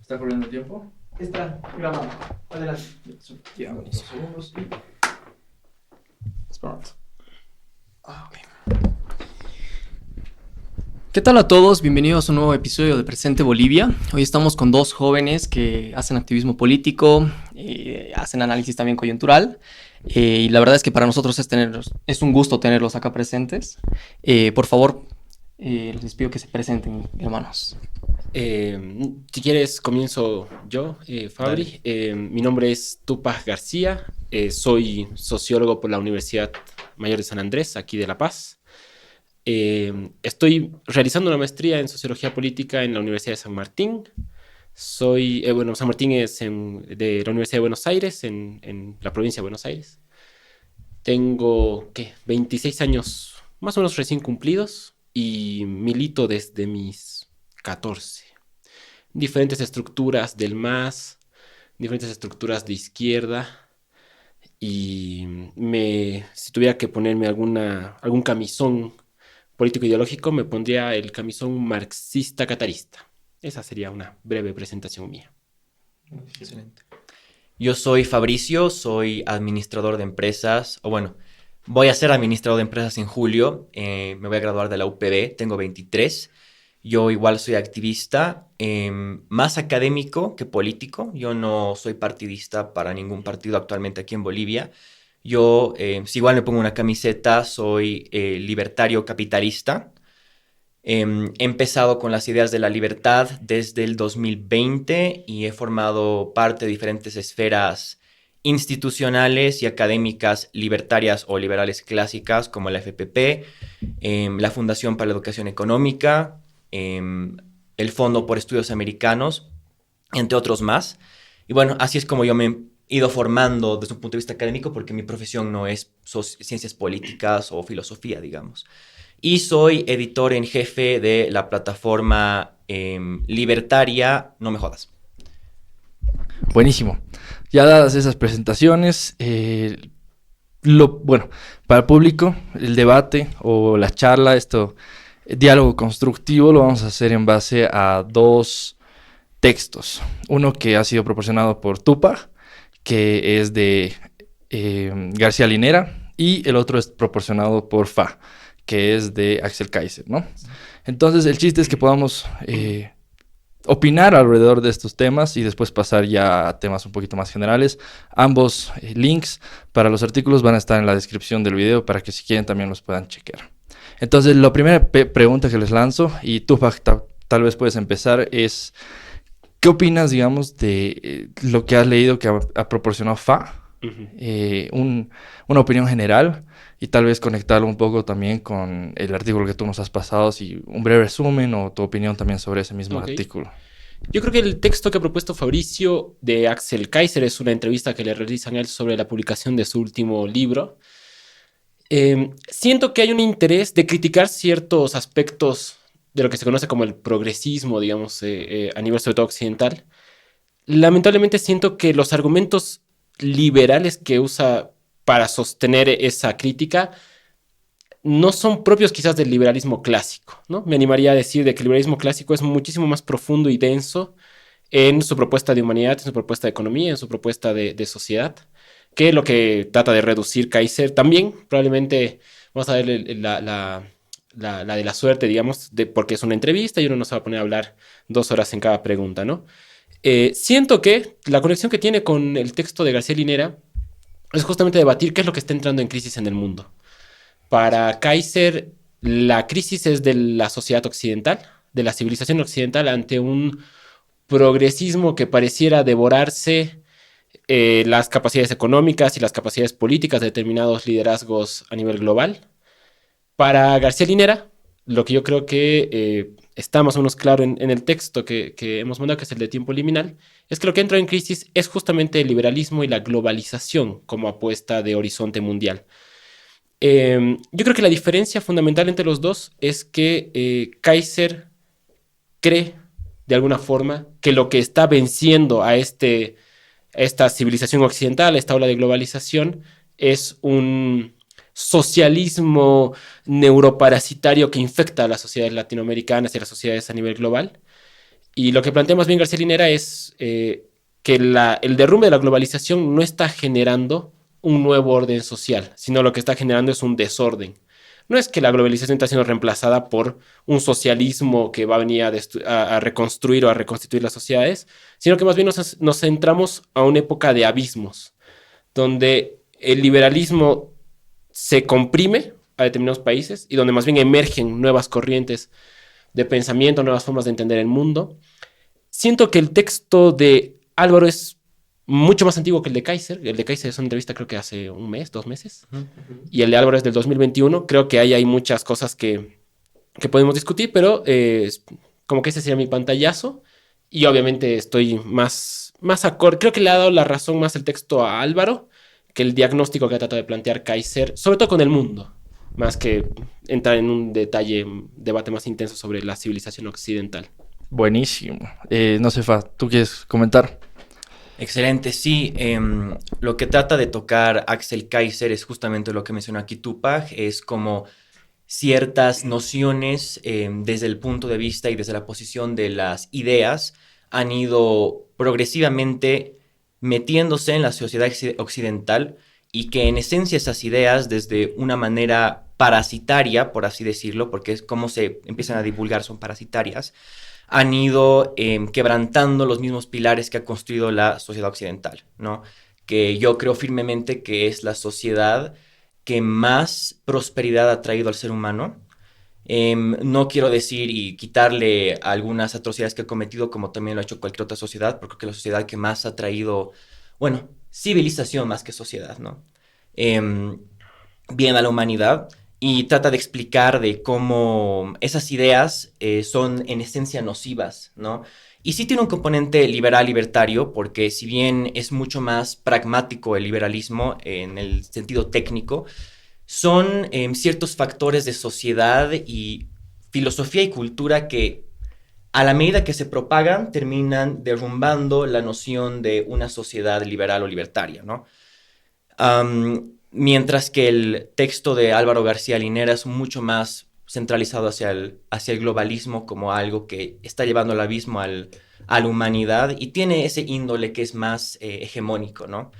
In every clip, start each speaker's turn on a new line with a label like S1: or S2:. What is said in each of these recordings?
S1: ¿Está corriendo el tiempo?
S2: Está grabando. Adelante.
S1: Ya, unos segundos y... Start. Ok. ¿Qué tal a todos? Bienvenidos a un nuevo episodio de Presente Bolivia. Hoy estamos con dos jóvenes que hacen activismo político, hacen análisis también coyuntural. Y la verdad es que para nosotros es un gusto tenerlos acá presentes. Por favor, les pido que se presenten, hermanos.
S3: Si quieres, comienzo yo, Fabri. Mi nombre es Tupac García. Soy sociólogo por la Universidad Mayor de San Andrés, aquí de La Paz. Estoy realizando una maestría en sociología política en la Universidad de San Martín. San Martín es de la Universidad de Buenos Aires, en la provincia de Buenos Aires. Tengo, 26 años más o menos recién cumplidos y milito desde mis 14. Diferentes estructuras del MAS, diferentes estructuras de izquierda y si tuviera que ponerme algún camisón político-ideológico, me pondría el camisón marxista-catarista. Esa sería una breve presentación mía.
S4: Excelente. Yo soy Fabricio, soy administrador de empresas, o bueno, voy a ser administrador de empresas en julio, me voy a graduar de la UPB, tengo 23. Yo igual soy activista, más académico que político. Yo no soy partidista para ningún partido actualmente aquí en Bolivia. Yo, si igual me pongo una camiseta, soy libertario capitalista. He empezado con las ideas de la libertad desde el 2020 y he formado parte de diferentes esferas institucionales y académicas libertarias o liberales clásicas como la FPP, la Fundación para la Educación Económica, el Fondo por Estudios Americanos, entre otros más. Y bueno, así es como yo me he ido formando desde un punto de vista académico, porque mi profesión no es ciencias políticas o filosofía, digamos. Y soy editor en jefe de la plataforma libertaria No Me Jodas.
S1: Buenísimo. Ya dadas esas presentaciones, bueno, para el público, el debate o la charla, diálogo constructivo, lo vamos a hacer en base a dos textos. Uno que ha sido proporcionado por Tupac, que es de García Linera, y el otro es proporcionado por Fa, que es de Axel Kaiser, ¿no? Entonces, el chiste es que podamos opinar alrededor de estos temas y después pasar ya a temas un poquito más generales. Ambos links para los artículos van a estar en la descripción del video para que si quieren también los puedan chequear. Entonces, la primera pregunta que les lanzo, y tú, tal vez puedes empezar, es ¿qué opinas, digamos, de lo que has leído que ha proporcionado Fa? Una opinión general y tal vez conectarlo un poco también con el artículo que tú nos has pasado, si un breve resumen o tu opinión también sobre ese mismo artículo.
S3: Yo creo que el texto que ha propuesto Fabricio de Axel Kaiser es una entrevista que le realizan a él sobre la publicación de su último libro. Siento que hay un interés de criticar ciertos aspectos de lo que se conoce como el progresismo, digamos, a nivel sobre todo occidental. Lamentablemente siento que los argumentos liberales que usa para sostener esa crítica no son propios quizás del liberalismo clásico, ¿no? Me animaría a decir de que el liberalismo clásico es muchísimo más profundo y denso en su propuesta de humanidad, en su propuesta de economía, en su propuesta de sociedad, que lo que trata de reducir Kaiser. También probablemente vamos a ver la de la suerte, digamos, porque es una entrevista y uno no se va a poner a hablar 2 horas en cada pregunta, ¿no? Siento que la conexión que tiene con el texto de García Linera es justamente debatir qué es lo que está entrando en crisis en el mundo. Para Kaiser, la crisis es de la sociedad occidental, de la civilización occidental, ante un progresismo que pareciera devorarse las capacidades económicas y las capacidades políticas de determinados liderazgos a nivel global. Para García Linera, lo que yo creo que está más o menos claro en el texto que hemos mandado, que es el de tiempo liminal, es que lo que entra en crisis es justamente el liberalismo y la globalización como apuesta de horizonte mundial. Yo creo que la diferencia fundamental entre los dos es que Kaiser cree, de alguna forma, que lo que está venciendo a esta civilización occidental, a esta ola de globalización, es un socialismo neuroparasitario que infecta a las sociedades latinoamericanas y a las sociedades a nivel global. Y lo que plantea más bien García Linera es que el derrumbe de la globalización no está generando un nuevo orden social, sino lo que está generando es un desorden. No es que la globalización está siendo reemplazada por un socialismo que va a venir a reconstruir o a reconstituir las sociedades, sino que más bien nos centramos a una época de abismos, donde el liberalismo se comprime a determinados países y donde más bien emergen nuevas corrientes de pensamiento, nuevas formas de entender el mundo. Siento que el texto de Álvaro es mucho más antiguo que el de Kaiser. El de Kaiser es una entrevista creo que hace un mes, 2 meses. Y el de Álvaro es del 2021. Creo que ahí hay muchas cosas que podemos discutir, pero como que ese sería mi pantallazo. Y obviamente estoy más acorde. Creo que le ha dado la razón más el texto a Álvaro que el diagnóstico que ha tratado de plantear Kaiser, sobre todo con el mundo, más que entrar en un debate más intenso sobre la civilización occidental.
S1: Buenísimo. No sé, Fa, ¿tú quieres comentar?
S4: Excelente, sí. Lo que trata de tocar Axel Kaiser es justamente lo que mencionó aquí Tupac, es como ciertas nociones desde el punto de vista y desde la posición de las ideas han ido progresivamente metiéndose en la sociedad occidental y que en esencia esas ideas desde una manera parasitaria, por así decirlo, porque es como se empiezan a divulgar, son parasitarias, han ido quebrantando los mismos pilares que ha construido la sociedad occidental, ¿no? Que yo creo firmemente que es la sociedad que más prosperidad ha traído al ser humano. No quiero decir y quitarle algunas atrocidades que ha cometido, como también lo ha hecho cualquier otra sociedad, porque creo que la sociedad que más ha traído, bueno, civilización más que sociedad, ¿no? Bien a la humanidad. Y trata de explicar de cómo esas ideas son en esencia nocivas, ¿no? Y sí tiene un componente liberal libertario, porque si bien es mucho más pragmático el liberalismo en el sentido técnico, son ciertos factores de sociedad y filosofía y cultura que a la medida que se propagan terminan derrumbando la noción de una sociedad liberal o libertaria, ¿no? Mientras que el texto de Álvaro García Linera es mucho más centralizado hacia el globalismo como algo que está llevando al abismo a la humanidad y tiene ese índole que es más hegemónico, ¿no?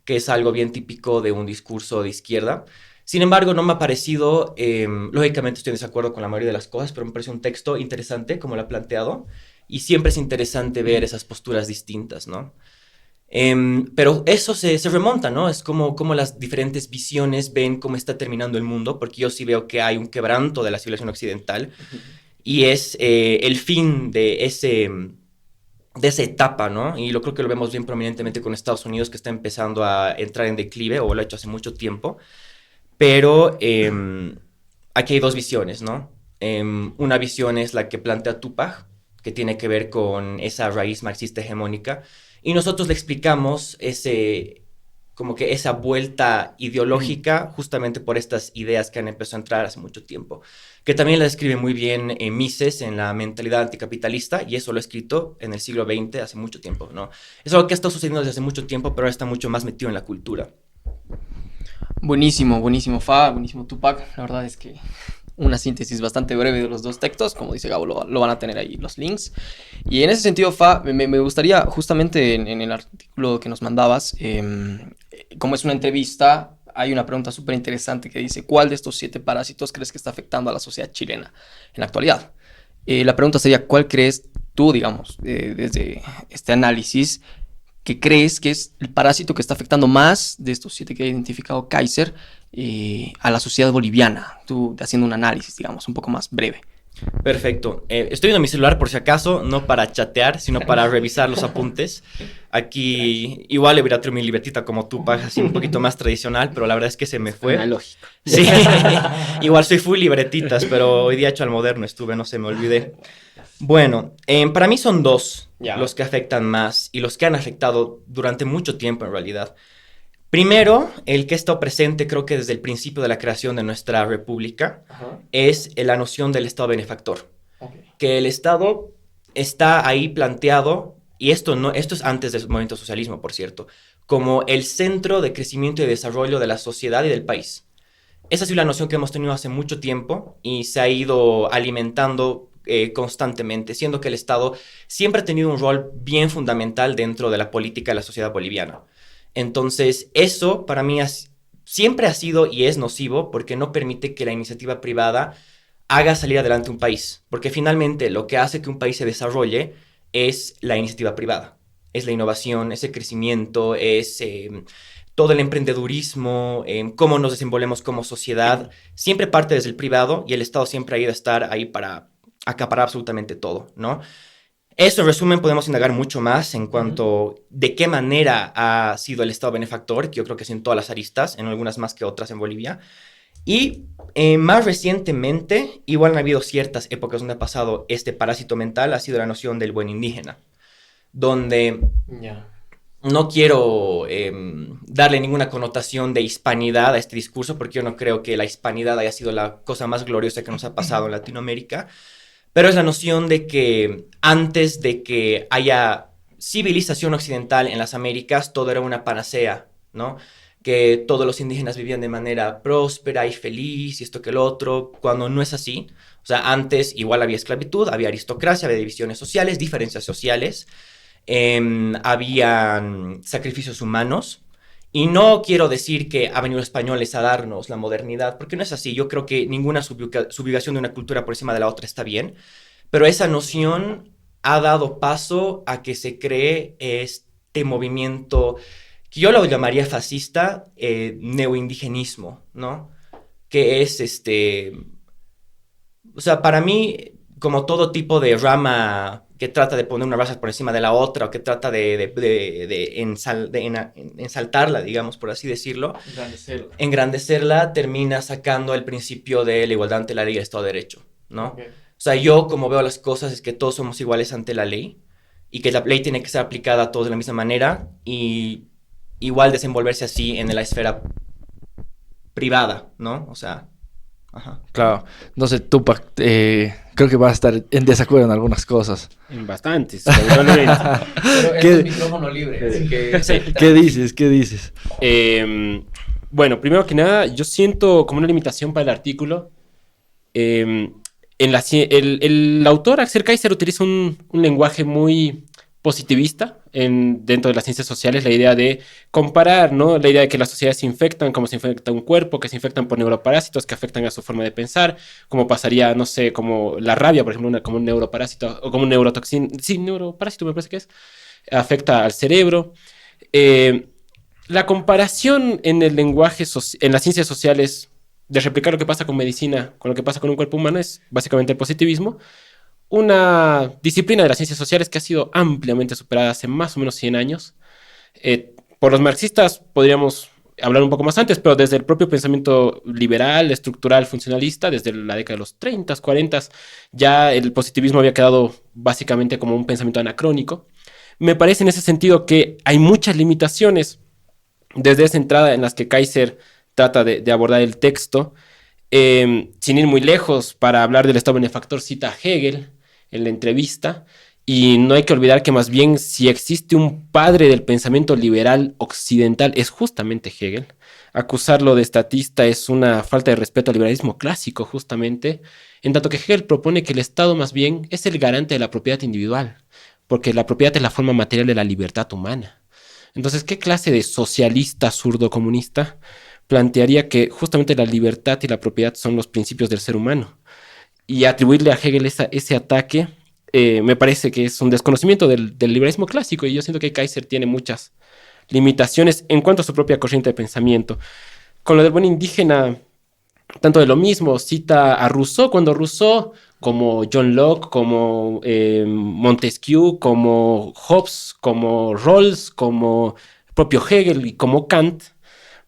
S4: Que es algo bien típico de un discurso de izquierda. Sin embargo, no me ha parecido, lógicamente estoy en desacuerdo con la mayoría de las cosas, pero me parece un texto interesante como lo ha planteado y siempre es interesante ver esas posturas distintas, ¿no? Pero eso se remonta, ¿no? Es como las diferentes visiones ven cómo está terminando el mundo, porque yo sí veo que hay un quebranto de la civilización occidental y es el fin de esa etapa, ¿no? Y yo creo que lo vemos bien prominentemente con Estados Unidos, que está empezando a entrar en declive, o lo ha hecho hace mucho tiempo. Pero aquí hay dos visiones, ¿no? Una visión es la que plantea Tupac, que tiene que ver con esa raíz marxista hegemónica, y nosotros le explicamos como que esa vuelta ideológica justamente por estas ideas que han empezado a entrar hace mucho tiempo, que también la describe muy bien Mises en la mentalidad anticapitalista, y eso lo ha escrito en el siglo XX hace mucho tiempo, ¿no? Es algo que ha estado sucediendo desde hace mucho tiempo, pero ahora está mucho más metido en la cultura.
S5: Buenísimo, buenísimo Fa, buenísimo Tupac. La verdad es que una síntesis bastante breve de los dos textos, como dice Gabo, lo van a tener ahí los links. Y en ese sentido, Fa, me gustaría justamente en el artículo que nos mandabas, como es una entrevista, hay una pregunta súper interesante que dice: ¿cuál de estos 7 parásitos crees que está afectando a la sociedad chilena en la actualidad? La pregunta sería: ¿cuál crees tú, digamos, desde este análisis, que crees que es el parásito que está afectando más de estos 7 que ha identificado Kaiser a la sociedad boliviana? Tú haciendo un análisis, digamos, un poco más breve.
S4: Perfecto. Estoy viendo mi celular por si acaso, no para chatear, sino para revisar los apuntes. Aquí igual hubiera traído mi libretita como tú, Paja, así un poquito más tradicional, pero la verdad es que se me fue.
S3: Analógico.
S4: Sí, igual soy full libretitas, pero hoy día hecho al moderno estuve, no sé, me olvidé. Bueno, para mí son 2 los que afectan más y los que han afectado durante mucho tiempo en realidad. Primero, el que ha estado presente creo que desde el principio de la creación de nuestra república es la noción del Estado benefactor. Que el Estado está ahí planteado, y esto es antes del movimiento socialismo, por cierto, como el centro de crecimiento y desarrollo de la sociedad y del país. Esa ha sido la noción que hemos tenido hace mucho tiempo y se ha ido alimentando constantemente, siendo que el Estado siempre ha tenido un rol bien fundamental dentro de la política de la sociedad boliviana. Entonces, eso para mí siempre ha sido y es nocivo porque no permite que la iniciativa privada haga salir adelante un país. Porque finalmente lo que hace que un país se desarrolle es la iniciativa privada. Es la innovación, es el crecimiento, es todo el emprendedurismo, cómo nos desenvolvemos como sociedad. Siempre parte desde el privado y el Estado siempre ha ido a estar ahí para acaparar absolutamente todo, ¿no? Eso, en resumen, podemos indagar mucho más en cuanto de qué manera ha sido el Estado benefactor, que yo creo que es en todas las aristas, en algunas más que otras en Bolivia. Y más recientemente, igual han habido ciertas épocas donde ha pasado este parásito mental, ha sido la noción del buen indígena, donde no quiero darle ninguna connotación de hispanidad a este discurso, porque yo no creo que la hispanidad haya sido la cosa más gloriosa que nos ha pasado en Latinoamérica. Pero es la noción de que antes de que haya civilización occidental en las Américas, todo era una panacea, ¿no? Que todos los indígenas vivían de manera próspera y feliz y esto que lo otro, cuando no es así. O sea, antes igual había esclavitud, había aristocracia, había divisiones sociales, diferencias sociales, habían sacrificios humanos. Y no quiero decir que ha venido los españoles a darnos la modernidad, porque no es así. Yo creo que ninguna subyugación de una cultura por encima de la otra está bien, pero esa noción ha dado paso a que se cree este movimiento que yo lo llamaría fascista, neoindigenismo, ¿no? Que es o sea, para mí, como todo tipo de rama que trata de poner una raza por encima de la otra o que trata de ensaltarla, digamos, por así decirlo, engrandecerla, termina sacando el principio de la igualdad ante la ley y el Estado de Derecho, ¿no? Okay. O sea, yo como veo las cosas es que todos somos iguales ante la ley y que la ley tiene que ser aplicada a todos de la misma manera y igual desenvolverse así en la esfera privada, ¿no? O sea... Ajá.
S1: Claro, no sé, Tupac, creo que vas a estar en desacuerdo en algunas cosas.
S3: En bastantes, probablemente.
S5: Pero es un micrófono libre, así que...
S1: Sí. ¿Qué dices? ¿Qué dices?
S3: Bueno, primero que nada, yo siento como una limitación para el artículo. El autor, Axel Kaiser, utiliza un lenguaje muy positivista dentro de las ciencias sociales, la idea de comparar, ¿no? La idea de que las sociedades se infectan, como se infecta un cuerpo, que se infectan por neuroparásitos que afectan a su forma de pensar, como pasaría, no sé, como la rabia, por ejemplo, como un neuroparásito, o como un neurotoxina, sí, neuroparásito me parece que es, afecta al cerebro. La comparación en el lenguaje, en las ciencias sociales, de replicar lo que pasa con medicina, con lo que pasa con un cuerpo humano, es básicamente el positivismo. Una disciplina de las ciencias sociales que ha sido ampliamente superada hace más o menos 100 años. Por los marxistas podríamos hablar un poco más antes, pero desde el propio pensamiento liberal, estructural, funcionalista, desde la década de los 30, 40, ya el positivismo había quedado básicamente como un pensamiento anacrónico. Me parece en ese sentido que hay muchas limitaciones desde esa entrada en las que Kaiser trata de abordar el texto. Sin ir muy lejos, para hablar del Estado benefactor cita a Hegel en la entrevista, y no hay que olvidar que más bien si existe un padre del pensamiento liberal occidental es justamente Hegel. Acusarlo de estatista es una falta de respeto al liberalismo clásico justamente, en tanto que Hegel propone que el Estado más bien es el garante de la propiedad individual, porque la propiedad es la forma material de la libertad humana. Entonces, ¿qué clase de socialista zurdo comunista plantearía que justamente la libertad y la propiedad son los principios del ser humano? Y atribuirle a Hegel ese ataque me parece que es un desconocimiento del liberalismo clásico, y yo siento que Kaiser tiene muchas limitaciones en cuanto a su propia corriente de pensamiento. Con lo del buen indígena, tanto de lo mismo, cita a Rousseau, cuando Rousseau, como John Locke, como Montesquieu, como Hobbes, como Rawls, como propio Hegel y como Kant,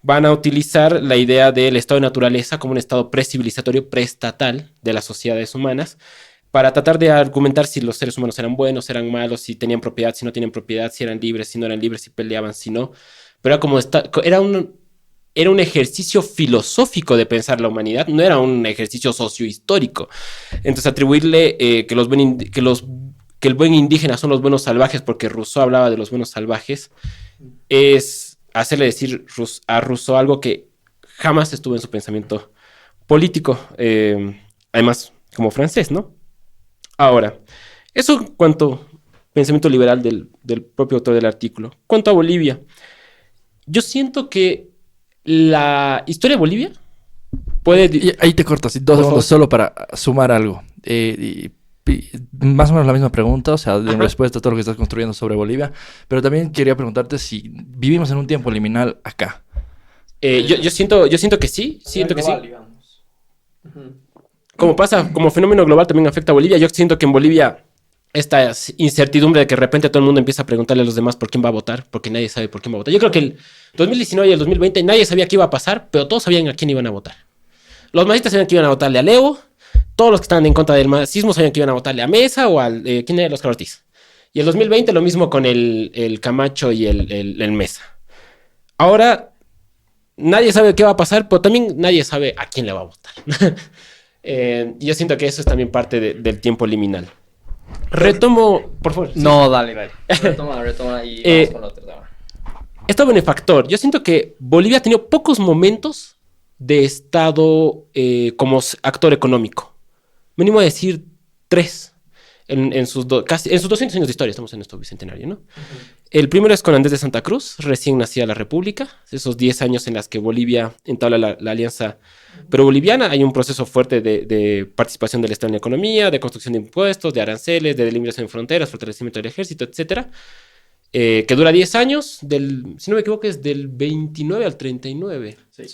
S3: van a utilizar la idea del estado de naturaleza como un estado precivilizatorio, preestatal de las sociedades humanas, para tratar de argumentar si los seres humanos eran buenos, eran malos, si tenían propiedad, si no tenían propiedad, si eran libres, si no eran libres, si peleaban, si no. Pero era un ejercicio filosófico de pensar la humanidad, no era un ejercicio sociohistórico. Entonces atribuirle que el buen indígena son los buenos salvajes, porque Rousseau hablaba de los buenos salvajes, es hacerle decir a Rousseau algo que jamás estuvo en su pensamiento político, además como francés, ¿no? Ahora, eso en cuanto pensamiento liberal del propio autor del artículo. Cuanto a Bolivia, yo siento que la historia de Bolivia puede...
S1: Y ahí te corto, así, 2
S3: Por
S1: segundos,
S3: favor.
S1: solo para sumar algo. Más o menos la misma pregunta, o sea, en
S3: Ajá.
S1: respuesta a todo lo que estás construyendo sobre Bolivia, pero también quería preguntarte si vivimos en un tiempo liminal acá.
S3: Yo siento que sí, siento que sí.
S5: Global, digamos. Ujú.
S3: Como pasa, como fenómeno global también afecta a Bolivia. Yo siento que en Bolivia esta incertidumbre de que de repente todo el mundo empieza a preguntarle a los demás por quién va a votar, porque nadie sabe por quién va a votar. Yo creo que el 2019 y el 2020 nadie sabía qué iba a pasar, pero todos sabían a quién iban a votar. Los masistas sabían que iban a votarle a Leo, todos los que estaban en contra del masismo sabían que iban a votarle a Mesa o al... ¿quién era? Oscar Ortiz. Y el 2020 lo mismo con el Camacho y el Mesa. Ahora, nadie sabe qué va a pasar, pero también nadie sabe a quién le va a votar. Yo siento que eso es también parte del tiempo liminal. Retomo, por favor. Sí.
S5: No, dale. Retoma y
S3: Eh,
S5: vamos con la otra tema.
S3: Estado benefactor. Yo siento que Bolivia ha tenido pocos momentos de estado como actor económico. Me animo a decir 3 en sus 200 años de historia. Estamos en nuestro bicentenario, ¿no? El primero es con Andrés de Santa Cruz, recién nacida la República. Esos 10 años en las que Bolivia entabla la alianza pro-boliviana. Hay un proceso fuerte de participación del Estado en la economía, de construcción de impuestos, de aranceles, de delimitación de fronteras, fortalecimiento del ejército, etcétera. Que dura 10 años, si no me equivoco, es del 29 al 39.
S5: Sí.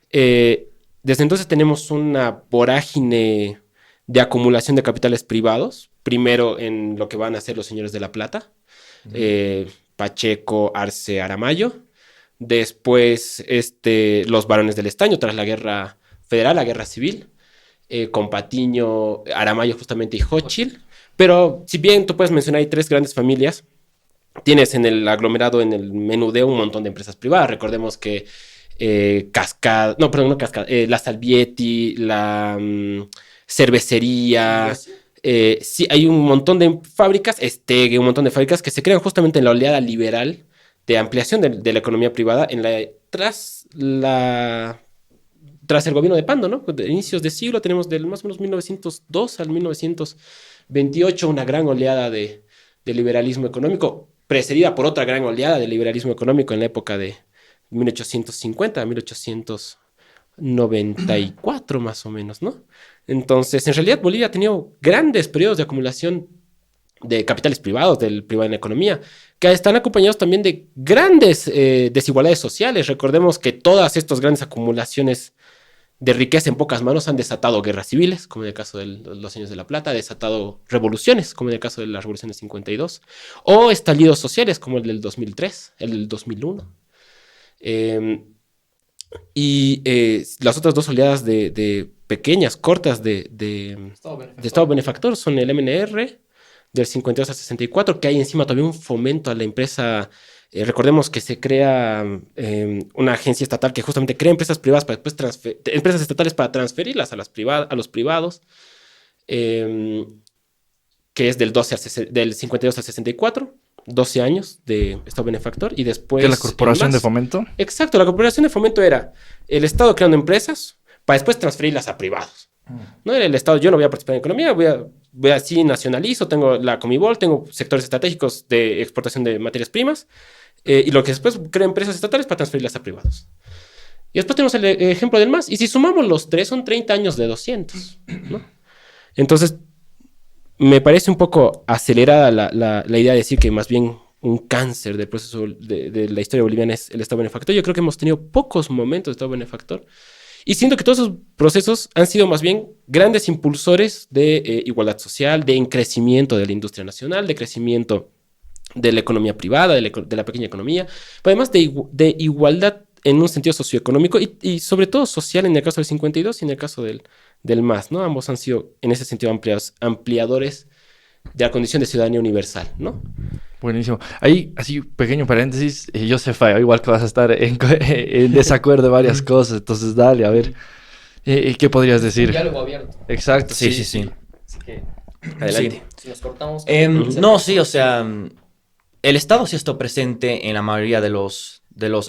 S3: Desde entonces tenemos una vorágine de acumulación de capitales privados. Primero en lo que van a hacer los señores de La Plata, Pacheco, Arce, Aramayo. Después los varones del estaño tras la guerra federal, la guerra civil, con Patiño, Aramayo justamente y Xochitl. Pero si bien tú puedes mencionar hay 3 grandes familias, tienes en el aglomerado, en el menudeo, un montón de empresas privadas. Recordemos que Cascada, no, perdón, no Cascada, la Salvietti, la cervecería. Sí, hay un montón de fábricas, un montón de fábricas que se crean justamente en la oleada liberal de ampliación de la economía privada tras el gobierno de Pando, ¿no? De inicios de siglo tenemos del más o menos 1902 al 1928 una gran oleada de liberalismo económico, precedida por otra gran oleada de liberalismo económico en la época de 1850 a 1894 más o menos, ¿no? Entonces, en realidad Bolivia ha tenido grandes periodos de acumulación de capitales privados, del privado en la economía, que están acompañados también de grandes desigualdades sociales. Recordemos que todas estas grandes acumulaciones de riqueza en pocas manos han desatado guerras civiles, como en el caso de los años de la Plata, ha desatado revoluciones, como en el caso de la Revolución de 52, o estallidos sociales, como el del 2003, el del 2001. Las otras 2 oleadas de pequeñas, cortas de Estado benefactor son el MNR del 52 al 64, que hay encima todavía un fomento a la empresa. Recordemos que se crea una agencia estatal que justamente crea empresas privadas para después empresas estatales para transferirlas a los privados, que es del 52 al 64, 12 años de Estado benefactor, y después...
S1: ¿De la Corporación de Fomento?
S3: Exacto, la Corporación de Fomento era el Estado creando empresas para después transferirlas a privados. No era el Estado, yo no voy a participar en economía, voy así nacionalizo, tengo la Comibol, tengo sectores estratégicos de exportación de materias primas, y lo que después crea empresas estatales para transferirlas a privados. Y después tenemos el ejemplo del MAS, y si sumamos los 3, son 30 años de 200, ¿no? Entonces, me parece un poco acelerada la idea de decir que más bien un cáncer del proceso de la historia boliviana es el Estado benefactor. Yo creo que hemos tenido pocos momentos de Estado benefactor. Y siento que todos esos procesos han sido más bien grandes impulsores de igualdad social, de crecimiento de la industria nacional, de crecimiento de la economía privada, de la pequeña economía, pero además de igualdad en un sentido socioeconómico y sobre todo social en el caso del 52 y en el caso del MAS, ¿no? Ambos han sido en ese sentido ampliadores de la condición de ciudadanía universal, ¿no?
S1: Buenísimo. Ahí, así, pequeño paréntesis, Josefa, igual que vas a estar en desacuerdo de varias cosas, entonces dale, a ver, ¿qué podrías decir?
S5: Diálogo abierto.
S1: Exacto,
S4: Sí.
S5: Así que,
S3: Adelante.
S5: si nos cortamos...
S4: No, sí, o sea, el Estado sí está presente en la mayoría de los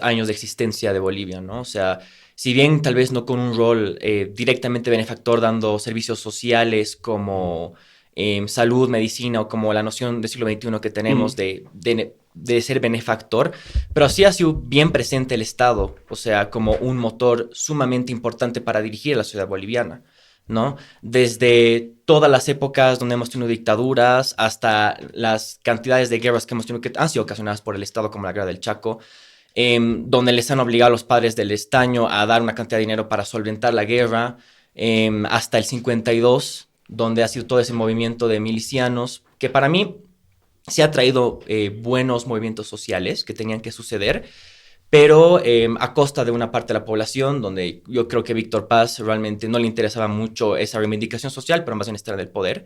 S4: años de existencia de Bolivia, ¿no? O sea, si bien tal vez no con un rol directamente benefactor dando servicios sociales como salud, medicina o como la noción del siglo XXI que tenemos de ser benefactor, pero sí ha sido bien presente el Estado, o sea, como un motor sumamente importante para dirigir a la sociedad boliviana, ¿no? Desde todas las épocas donde hemos tenido dictaduras hasta las cantidades de guerras que hemos tenido que han sido ocasionadas por el Estado, como la Guerra del Chaco, donde les han obligado a los padres del estaño a dar una cantidad de dinero para solventar la guerra, hasta el 52, donde ha sido todo ese movimiento de milicianos, que para mí se ha traído buenos movimientos sociales que tenían que suceder, pero a costa de una parte de la población, donde yo creo que Víctor Paz realmente no le interesaba mucho esa reivindicación social, pero más bien estar en el poder.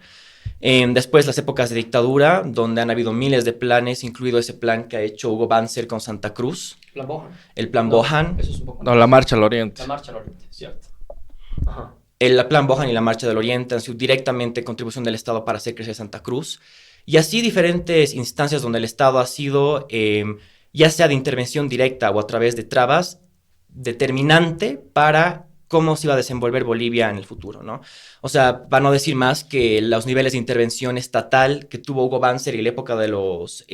S4: Después las épocas de dictadura, donde han habido miles de planes, incluido ese plan que ha hecho Hugo Banzer con Santa Cruz.
S5: Plan Bohan.
S4: El plan Bohan.
S5: Eso es un poco.
S1: No, la Marcha al Oriente.
S5: La Marcha al Oriente, cierto. Ajá.
S4: El plan Bohan y la Marcha del Oriente han sido directamente contribución del Estado para hacer crecer Santa Cruz. Y así diferentes instancias donde el Estado ha sido, ya sea de intervención directa o a través de trabas, determinante para cómo se iba a desenvolver Bolivia en el futuro, ¿no? O sea, para no decir más que los niveles de intervención estatal que tuvo Hugo Banzer y la época de los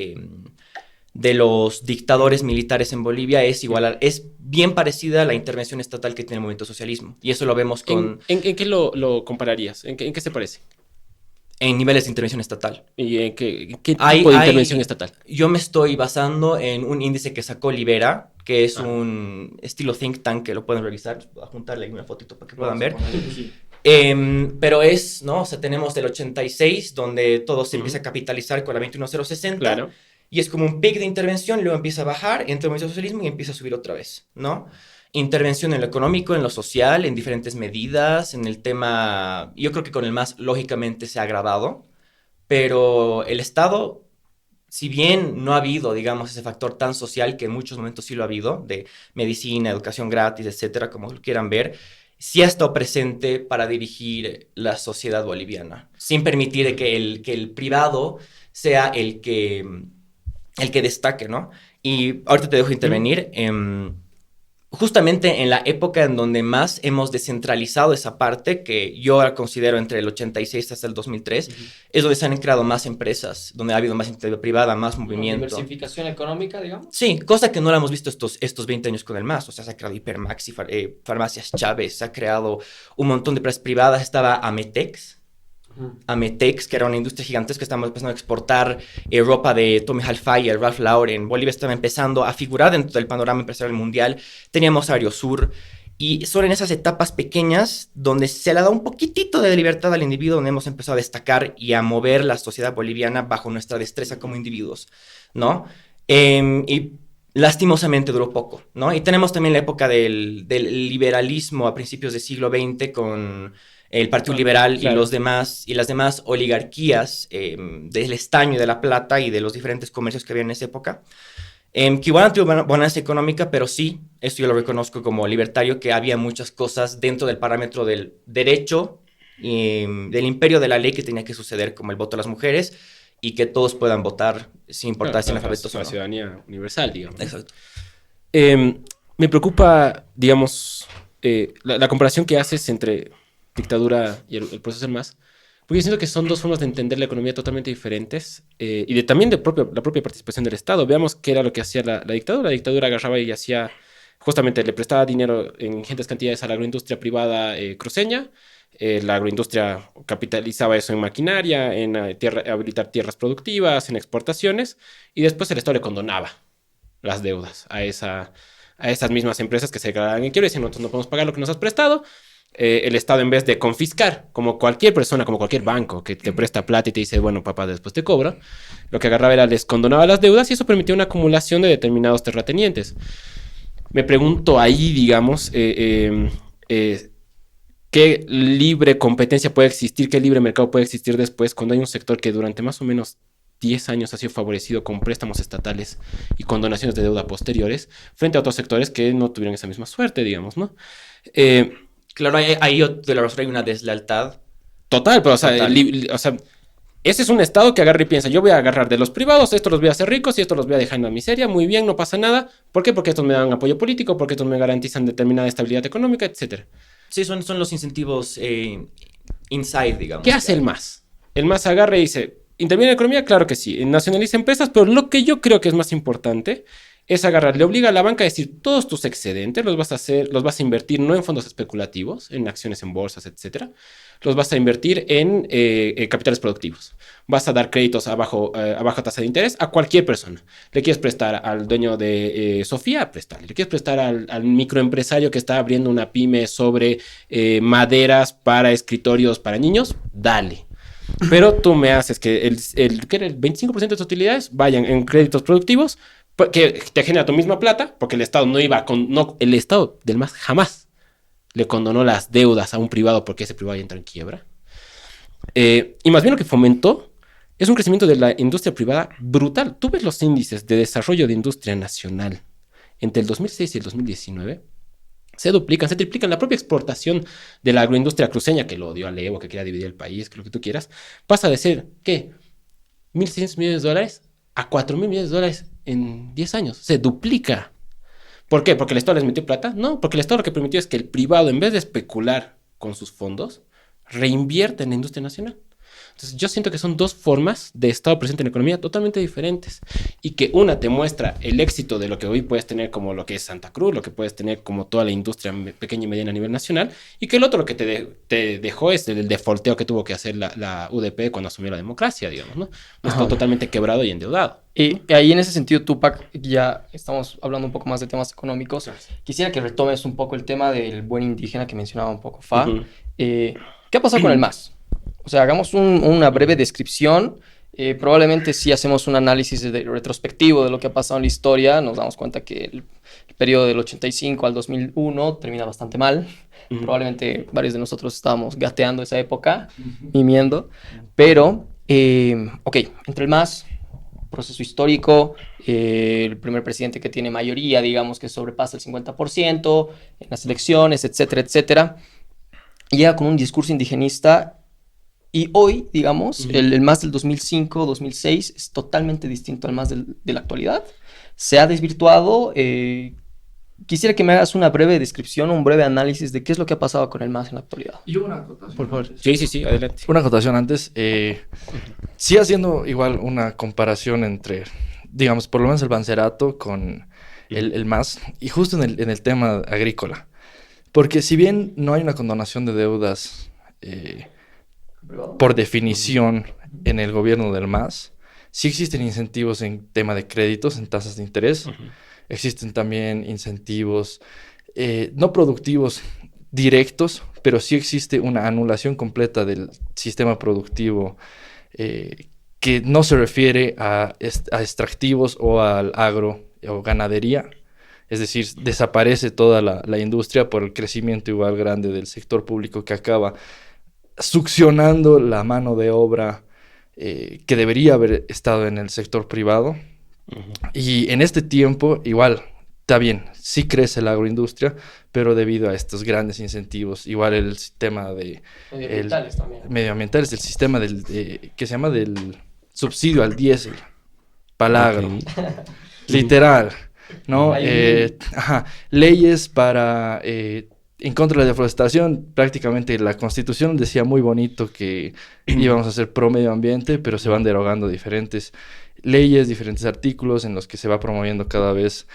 S4: dictadores militares en Bolivia es bien parecida a la intervención estatal que tiene el movimiento socialismo. Y eso lo vemos con...
S3: ¿En qué lo compararías? ¿En qué se parece?
S4: En niveles de intervención estatal.
S3: ¿Y en qué tipo de intervención estatal?
S4: Yo me estoy basando en un índice que sacó Libera, que es un estilo think tank que lo pueden revisar. Voy a juntarle una fotito para que puedan ver. Pero es, ¿no? O sea, tenemos del 86, donde todo se empieza a capitalizar con la 21060.
S3: Claro.
S4: Y es como un pic de intervención, luego empieza a bajar, entra el movimiento socialismo y empieza a subir otra vez, ¿no? Intervención en lo económico, en lo social, en diferentes medidas, en el tema... Yo creo que con el MAS, lógicamente, se ha agravado, pero el Estado, si bien no ha habido, digamos, ese factor tan social, que en muchos momentos sí lo ha habido, de medicina, educación gratis, etcétera, como lo quieran ver, sí ha estado presente para dirigir la sociedad boliviana, sin permitir que el privado sea el que destaque, ¿no? Y ahorita te dejo intervenir. Justamente en la época en donde más hemos descentralizado esa parte, que yo considero entre el 86 hasta el 2003, es donde se han creado más empresas, donde ha habido más iniciativa privada, más movimiento.
S5: Diversificación económica, digamos.
S4: Sí, cosa que no la hemos visto estos 20 años con el MAS. O sea, se ha creado Hipermax y Farmacias Chávez, se ha creado un montón de empresas privadas. Estaba Ametex, que era una industria gigantesca que estábamos empezando a exportar ropa de Tommy Hilfiger, Ralph Lauren. Bolivia estaba empezando a figurar dentro del panorama empresarial mundial. Teníamos Aerosur. Y son en esas etapas pequeñas donde se le da un poquitito de libertad al individuo, donde hemos empezado a destacar y a mover la sociedad boliviana bajo nuestra destreza como individuos, ¿no? Y lastimosamente duró poco, ¿no? Y tenemos también la época del liberalismo a principios del siglo XX con el Partido Liberal, claro, y las demás oligarquías del estaño y de la plata y de los diferentes comercios que había en esa época, que igual han tenido bonanza económica, pero sí, esto yo lo reconozco como libertario, que había muchas cosas dentro del parámetro del derecho y del imperio de la ley que tenía que suceder, como el voto de las mujeres y que todos puedan votar sin importar si en alfabetos o no.
S3: La ciudadanía universal, digamos.
S4: Exacto.
S3: Me preocupa, digamos, la comparación que haces entre dictadura y el proceso del MAS, porque yo siento que son dos formas de entender la economía totalmente diferentes y también de la propia participación del Estado. Veamos qué era lo que hacía la dictadura. La dictadura agarraba y hacía, justamente le prestaba dinero en ingentes cantidades a la agroindustria privada cruceña. La agroindustria capitalizaba eso en maquinaria, en habilitar tierras productivas, en exportaciones, y después el Estado le condonaba las deudas a esas mismas empresas que se declaraban en quiebra y decían, nosotros no podemos pagar lo que nos has prestado. El Estado, en vez de confiscar, como cualquier persona, como cualquier banco que te presta plata y te dice, bueno, papá, después te cobro, lo que agarraba era les condonaba las deudas y eso permitía una acumulación de determinados terratenientes. Me pregunto ahí, digamos, qué libre competencia puede existir, qué libre mercado puede existir después cuando hay un sector que durante más o menos 10 años ha sido favorecido con préstamos estatales y con donaciones de deuda posteriores frente a otros sectores que no tuvieron esa misma suerte, digamos, ¿no?
S4: Claro, ahí de la razón hay una deslealtad.
S3: Total, pero o sea, ese es un Estado que agarra y piensa, yo voy a agarrar de los privados, estos los voy a hacer ricos y estos los voy a dejar en la miseria, muy bien, no pasa nada. ¿Por qué? Porque estos me dan apoyo político, porque estos me garantizan determinada estabilidad económica, etc.
S4: Sí, son los incentivos inside, digamos.
S3: ¿Qué hace el MAS? el MAS agarra y dice, ¿interviene en la economía? Claro que sí. Nacionaliza empresas, pero lo que yo creo que es más importante es agarrar, le obliga a la banca a decir, todos tus excedentes los vas a invertir no en fondos especulativos, en acciones en bolsas, etcétera. Los vas a invertir en capitales productivos. Vas a dar créditos a baja tasa de interés a cualquier persona. Le quieres prestar al dueño de Sofía, préstale. Le quieres prestar al microempresario que está abriendo una pyme sobre maderas para escritorios para niños, dale. Pero tú me haces que el 25% de tus utilidades vayan en créditos productivos que te genera tu misma plata, porque el Estado el Estado del MAS jamás le condonó las deudas a un privado porque ese privado ya entró en quiebra. Y más bien lo que fomentó es un crecimiento de la industria privada brutal. Tú ves los índices de desarrollo de industria nacional entre el 2006 y el 2019. Se duplican, se triplican. La propia exportación de la agroindustria cruceña, que lo dio a Levo, que quería dividir el país, que lo que tú quieras, pasa de ser, ¿qué? 1.600 millones de dólares a 4.000 millones de dólares en 10 años. Se duplica. ¿Por qué? ¿Porque el Estado les metió plata? No, porque el Estado lo que permitió es que el privado, en vez de especular con sus fondos, reinvierta en la industria nacional. Entonces yo siento que son dos formas de Estado presente en la economía totalmente diferentes y que una te muestra el éxito de lo que hoy puedes tener como lo que es Santa Cruz, lo que puedes tener como toda la industria pequeña y mediana a nivel nacional, y que el otro lo que te dejó es el defolteo que tuvo que hacer la UDP cuando asumió la democracia, digamos, ¿no? Está totalmente quebrado y endeudado.
S5: Y ahí en ese sentido, Tupac, ya estamos hablando un poco más de temas económicos. Quisiera que retomes un poco el tema del buen indígena que mencionaba un poco Fa. ¿Qué ha pasado con el MAS? O sea, hagamos una breve descripción. Probablemente si hacemos un análisis retrospectivo de lo que ha pasado en la historia, nos damos cuenta que el periodo del 85 al 2001 termina bastante mal. Probablemente varios de nosotros estábamos gateando esa época, mimiendo. Pero, ok, entre el MAS, proceso histórico, el primer presidente que tiene mayoría, digamos, que sobrepasa el 50% en las elecciones, etcétera, etcétera, llega con un discurso indigenista. Y hoy, digamos, el MAS del 2005, 2006 es totalmente distinto al MAS de la actualidad. Se ha desvirtuado. Quisiera que me hagas una breve descripción, un breve análisis de qué es lo que ha pasado con el MAS en la actualidad.
S1: Y una acotación.
S5: Por favor.
S3: Sí, adelante.
S1: Una acotación antes. Sí, haciendo igual una comparación entre, digamos, por lo menos el Bancerato con el MAS, y justo en el tema agrícola. Porque si bien no hay una condonación de deudas por definición en el gobierno del MAS, sí existen incentivos en tema de créditos, en tasas de interés. Existen también incentivos no productivos directos, pero sí existe una anulación completa del sistema productivo que no se refiere a extractivos o al agro o ganadería. Es decir, desaparece toda la industria por el crecimiento igual grande del sector público que acaba succionando la mano de obra que debería haber estado en el sector privado. Y en este tiempo, igual, está bien, sí crece la agroindustria, pero debido a estos grandes incentivos, igual el sistema de...
S5: Medioambientales también.
S1: Medioambientales, el sistema que se llama del subsidio al diésel, palagro, literal, ¿no? Leyes para... en contra de la deforestación, prácticamente la Constitución decía muy bonito que íbamos a ser pro medio ambiente, pero se van derogando diferentes leyes, diferentes artículos en los que se va promoviendo cada vez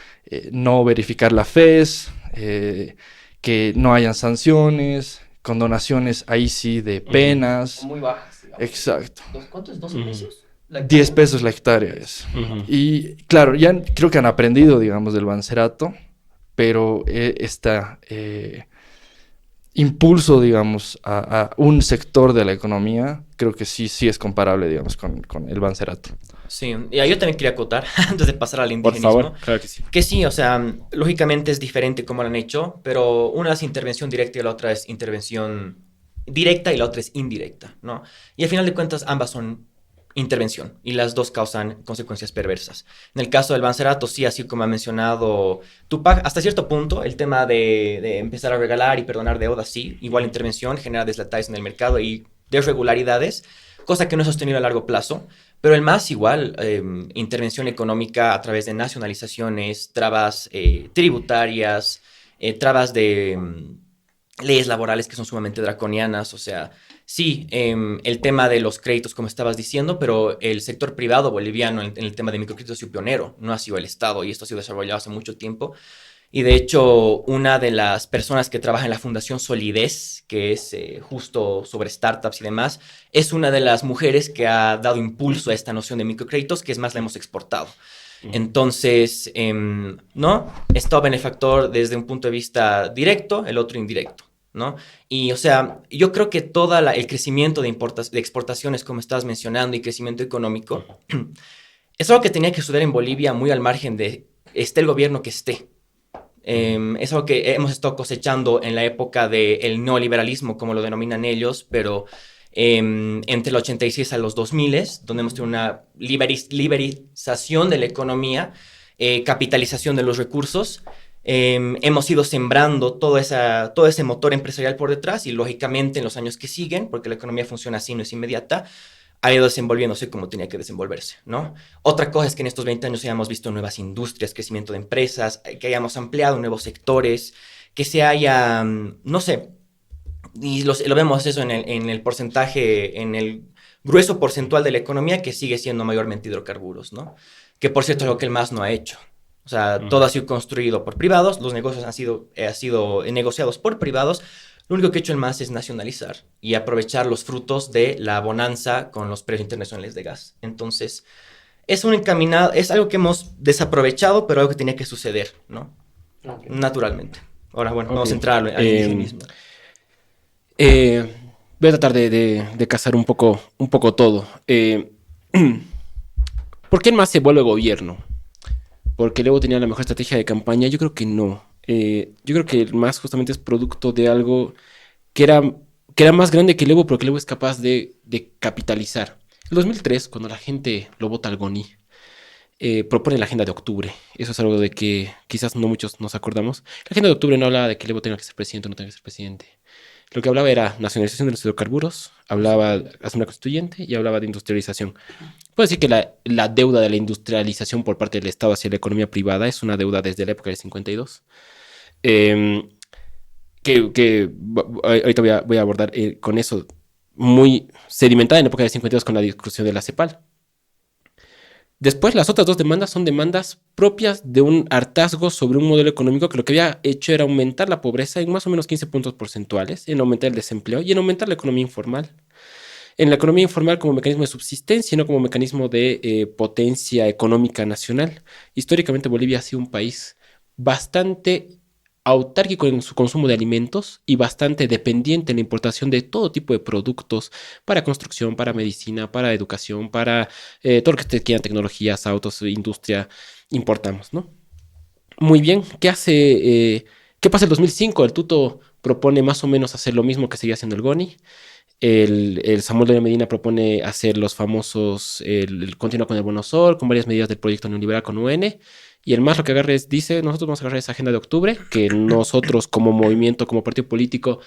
S1: no verificar la FES, que no hayan sanciones, condonaciones ahí sí de penas.
S5: Muy bajas, digamos.
S1: Exacto.
S5: ¿Cuánto es? ¿12 pesos?
S1: 10 pesos la hectárea es. Y claro, ya creo que han aprendido, digamos, del Bancerato, pero impulso, digamos, a un sector de la economía, creo que sí es comparable, digamos, con el Bancerato.
S4: Sí, y yo también quería acotar, antes de pasar al
S3: Por
S4: indigenismo.
S3: favor, claro que sí.
S4: Que sí, o sea, lógicamente es diferente cómo lo han hecho, pero una es intervención directa y la otra es intervención directa y la otra es indirecta, ¿no? Y al final de cuentas ambas son intervención y las dos causan consecuencias perversas. En el caso del Bancerato, sí, así como ha mencionado Tupac, hasta cierto punto el tema de empezar a regalar y perdonar deudas, sí, igual intervención, genera deslealtades en el mercado y desregularidades, cosa que no es sostenible a largo plazo, pero el MAS igual, intervención económica a través de nacionalizaciones, trabas tributarias, trabas de leyes laborales que son sumamente draconianas. O sea, sí, el tema de los créditos, como estabas diciendo, pero el sector privado boliviano en el tema de microcréditos ha sido pionero, no ha sido el Estado, y esto ha sido desarrollado hace mucho tiempo. Y de hecho, una de las personas que trabaja en la Fundación Solidez, que es justo sobre startups y demás, es una de las mujeres que ha dado impulso a esta noción de microcréditos, que es más la hemos exportado. Entonces, ¿no? Estado benefactor desde un punto de vista directo, el otro indirecto, ¿no? Y, o sea, yo creo que todo el crecimiento de exportaciones, como estabas mencionando, y crecimiento económico, es algo que tenía que suceder en Bolivia muy al margen de esté el gobierno que esté. Es algo que hemos estado cosechando en la época del neoliberalismo, como lo denominan ellos, pero entre el 86 a los 2000, donde hemos tenido una liberización de la economía, capitalización de los recursos, hemos ido sembrando todo ese motor empresarial por detrás y lógicamente en los años que siguen, porque la economía funciona así, no es inmediata, ha ido desenvolviéndose como tenía que desenvolverse, ¿no? Otra cosa es que en estos 20 años hayamos visto nuevas industrias, crecimiento de empresas, que hayamos ampliado nuevos sectores, que se haya, no sé, y lo vemos eso en el porcentaje, en el grueso porcentual de la economía que sigue siendo mayormente hidrocarburos, ¿no? Que por cierto es lo que el MAS no ha hecho. O sea, todo ha sido construido por privados, los negocios han sido negociados por privados. Lo único que ha hecho el MAS es nacionalizar y aprovechar los frutos de la bonanza con los precios internacionales de gas. Entonces, es algo que hemos desaprovechado, pero algo que tenía que suceder, ¿no? Okay. Naturalmente. Ahora, bueno, vamos a entrar al indigenismo.
S3: Voy a tratar de cazar un poco todo. ¿Por qué el MAS se vuelve gobierno? ¿Porque el Evo tenía la mejor estrategia de campaña? Yo creo que no. Yo creo que el MAS justamente es producto de algo que era más grande que el Evo, pero que el Evo es capaz de capitalizar. En 2003, cuando la gente lo vota al GONI, propone la agenda de octubre. Eso es algo de que quizás no muchos nos acordamos. La agenda de octubre no hablaba de que el Evo tenga que ser presidente o no tenga que ser presidente. Lo que hablaba era nacionalización de los hidrocarburos, hablaba de asamblea constituyente y hablaba de industrialización. Puedo decir que la deuda de la industrialización por parte del Estado hacia la economía privada es una deuda desde la época del 52. Ahorita voy a abordar con eso, muy sedimentada en la época del 52 con la discusión de la CEPAL. Después, las otras dos demandas son demandas propias de un hartazgo sobre un modelo económico que lo que había hecho era aumentar la pobreza en más o menos 15 puntos porcentuales, en aumentar el desempleo y en aumentar la economía informal. En la economía informal como mecanismo de subsistencia y no como mecanismo de potencia económica nacional. Históricamente Bolivia ha sido un país bastante autárquico en su consumo de alimentos y bastante dependiente en la importación de todo tipo de productos para construcción, para medicina, para educación, para todo lo que ustedes quieran, tecnologías, autos, industria, importamos, ¿no? Muy bien, ¿qué pasa en el 2005? El Tuto propone más o menos hacer lo mismo que seguía haciendo el GONI. El Samuel de Medina propone hacer los famosos, el continuar con el Bono Sol, con varias medidas del proyecto neoliberal con UN. Y el MAS lo que agarra dice, nosotros vamos a agarrar esa agenda de octubre, que nosotros como movimiento, como partido político,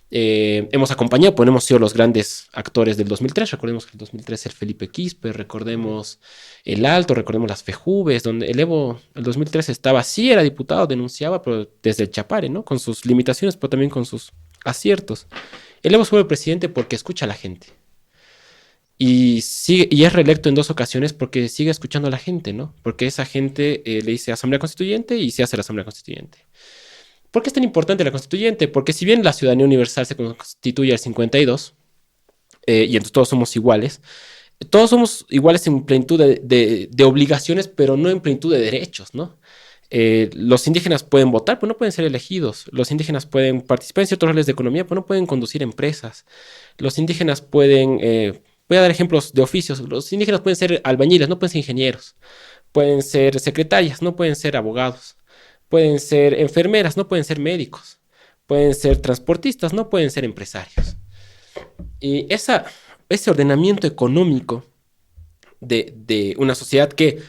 S3: hemos acompañado, pues hemos sido los grandes actores del 2003. Recordemos que el 2003 el Felipe Quispe, recordemos el Alto, recordemos las FEJUVES, donde el Evo, el 2003 estaba, sí era diputado, denunciaba, pero desde el Chapare, ¿no? Con sus limitaciones, pero también con sus aciertos. El Evo se vuelve presidente porque escucha a la gente. Y es reelecto en 2 ocasiones porque sigue escuchando a la gente, ¿no? Porque esa gente le dice Asamblea Constituyente y se hace la Asamblea Constituyente. ¿Por qué es tan importante la Constituyente? Porque si bien la ciudadanía universal se constituye al 52, y entonces todos somos iguales en plenitud de obligaciones, pero no en plenitud de derechos, ¿no? Los indígenas pueden votar, pero no pueden ser elegidos. Los indígenas pueden participar en ciertos roles de economía, pero no pueden conducir empresas. Los indígenas pueden... voy a dar ejemplos de oficios. Los indígenas pueden ser albañiles, no pueden ser ingenieros. Pueden ser secretarias, no pueden ser abogados. Pueden ser enfermeras, no pueden ser médicos. Pueden ser transportistas, no pueden ser empresarios. Y ese ordenamiento económico de una sociedad que,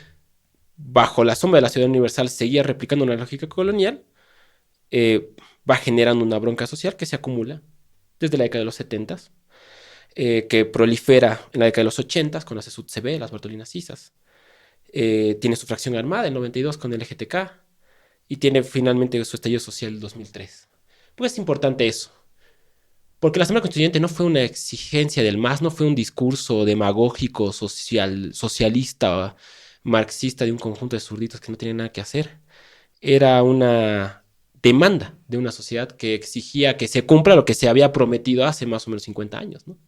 S3: bajo la sombra de la ciudadanía universal, seguía replicando una lógica colonial, va generando una bronca social que se acumula desde la década de los 70, que prolifera en la década de los 80 con las ESUTCB, las Bartolinas Sisas. Tiene su fracción armada en 92 con el EGTK y tiene finalmente su estallido social en 2003. ¿Por qué es importante eso? Porque la Asamblea Constituyente no fue una exigencia del MAS, no fue un discurso demagógico, socialista, marxista de un conjunto de zurditos que no tenían nada que hacer. Era una demanda de una sociedad que exigía que se cumpla lo que se había prometido hace más o menos 50 años, ¿no?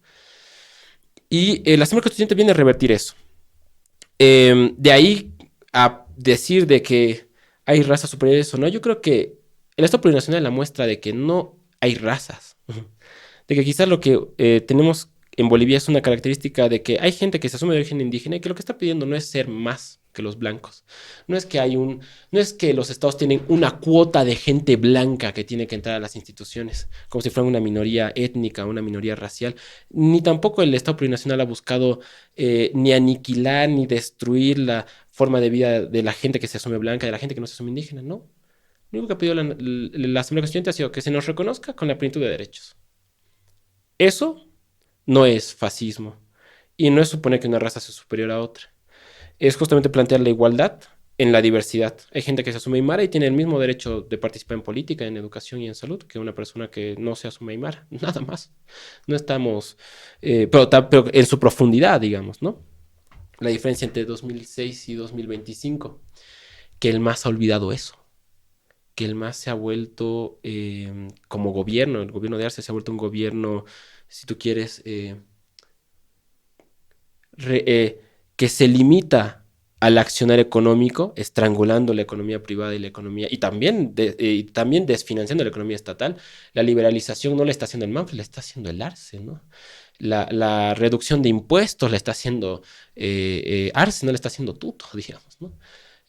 S3: Y la Asamblea Constituyente viene a revertir eso. De ahí a decir de que hay razas superiores o no, yo creo que el Estado plurinacional es la muestra de que no hay razas. De que quizás lo que tenemos en Bolivia es una característica de que hay gente que se asume de origen indígena y que lo que está pidiendo no es ser más que los blancos. No es que los estados tienen una cuota de gente blanca que tiene que entrar a las instituciones, como si fuera una minoría étnica, una minoría racial. Ni tampoco el Estado plurinacional ha buscado ni aniquilar ni destruir la forma de vida de la gente que se asume blanca, de la gente que no se asume indígena, no. Lo único que ha pedido la Asamblea Constituyente ha sido que se nos reconozca con la plenitud de derechos. Eso no es fascismo y no es suponer que una raza sea superior a otra. Es justamente plantear la igualdad en la diversidad. Hay gente que se asume aymara y tiene el mismo derecho de participar en política, en educación y en salud que una persona que no se asume aymara. Nada más. No estamos... pero en su profundidad, digamos, ¿no? La diferencia entre 2006 y 2025, que el MAS ha olvidado eso. Que el MAS se ha vuelto como gobierno, el gobierno de Arce se ha vuelto un gobierno, si tú quieres, que se limita al accionar económico, estrangulando la economía privada y la economía, y también desfinanciando la economía estatal. La liberalización no la está haciendo el MAS, la está haciendo el Arce, ¿no? La reducción de impuestos la está haciendo Arce, no la está haciendo Tuto, digamos, ¿no?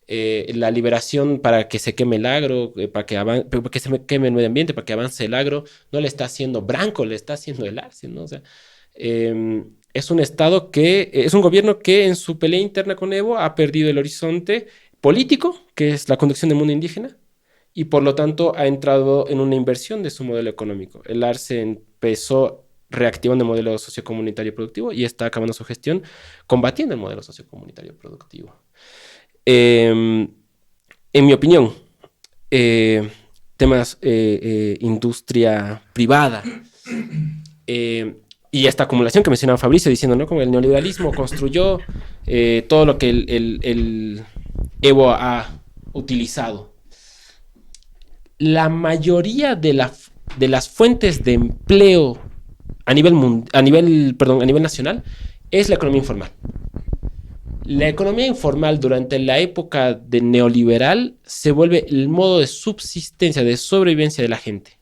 S3: La liberación para que se queme el agro, para que se queme el medio ambiente, para que avance el agro, no le está haciendo Branco, le está haciendo el Arce, ¿no? O sea, es un estado es un gobierno que en su pelea interna con Evo ha perdido el horizonte político, que es la conducción del mundo indígena, y por lo tanto ha entrado en una inversión de su modelo económico. El Arce empezó reactivando el modelo sociocomunitario productivo y está acabando su gestión combatiendo el modelo sociocomunitario productivo. En mi opinión, temas industria privada y esta acumulación que mencionaba Fabricio diciendo, ¿no? Como el neoliberalismo construyó todo lo que el Evo ha utilizado. La mayoría de las fuentes de empleo a nivel nacional es la economía informal. La economía informal durante la época de neoliberal se vuelve el modo de subsistencia, de sobrevivencia de la gente.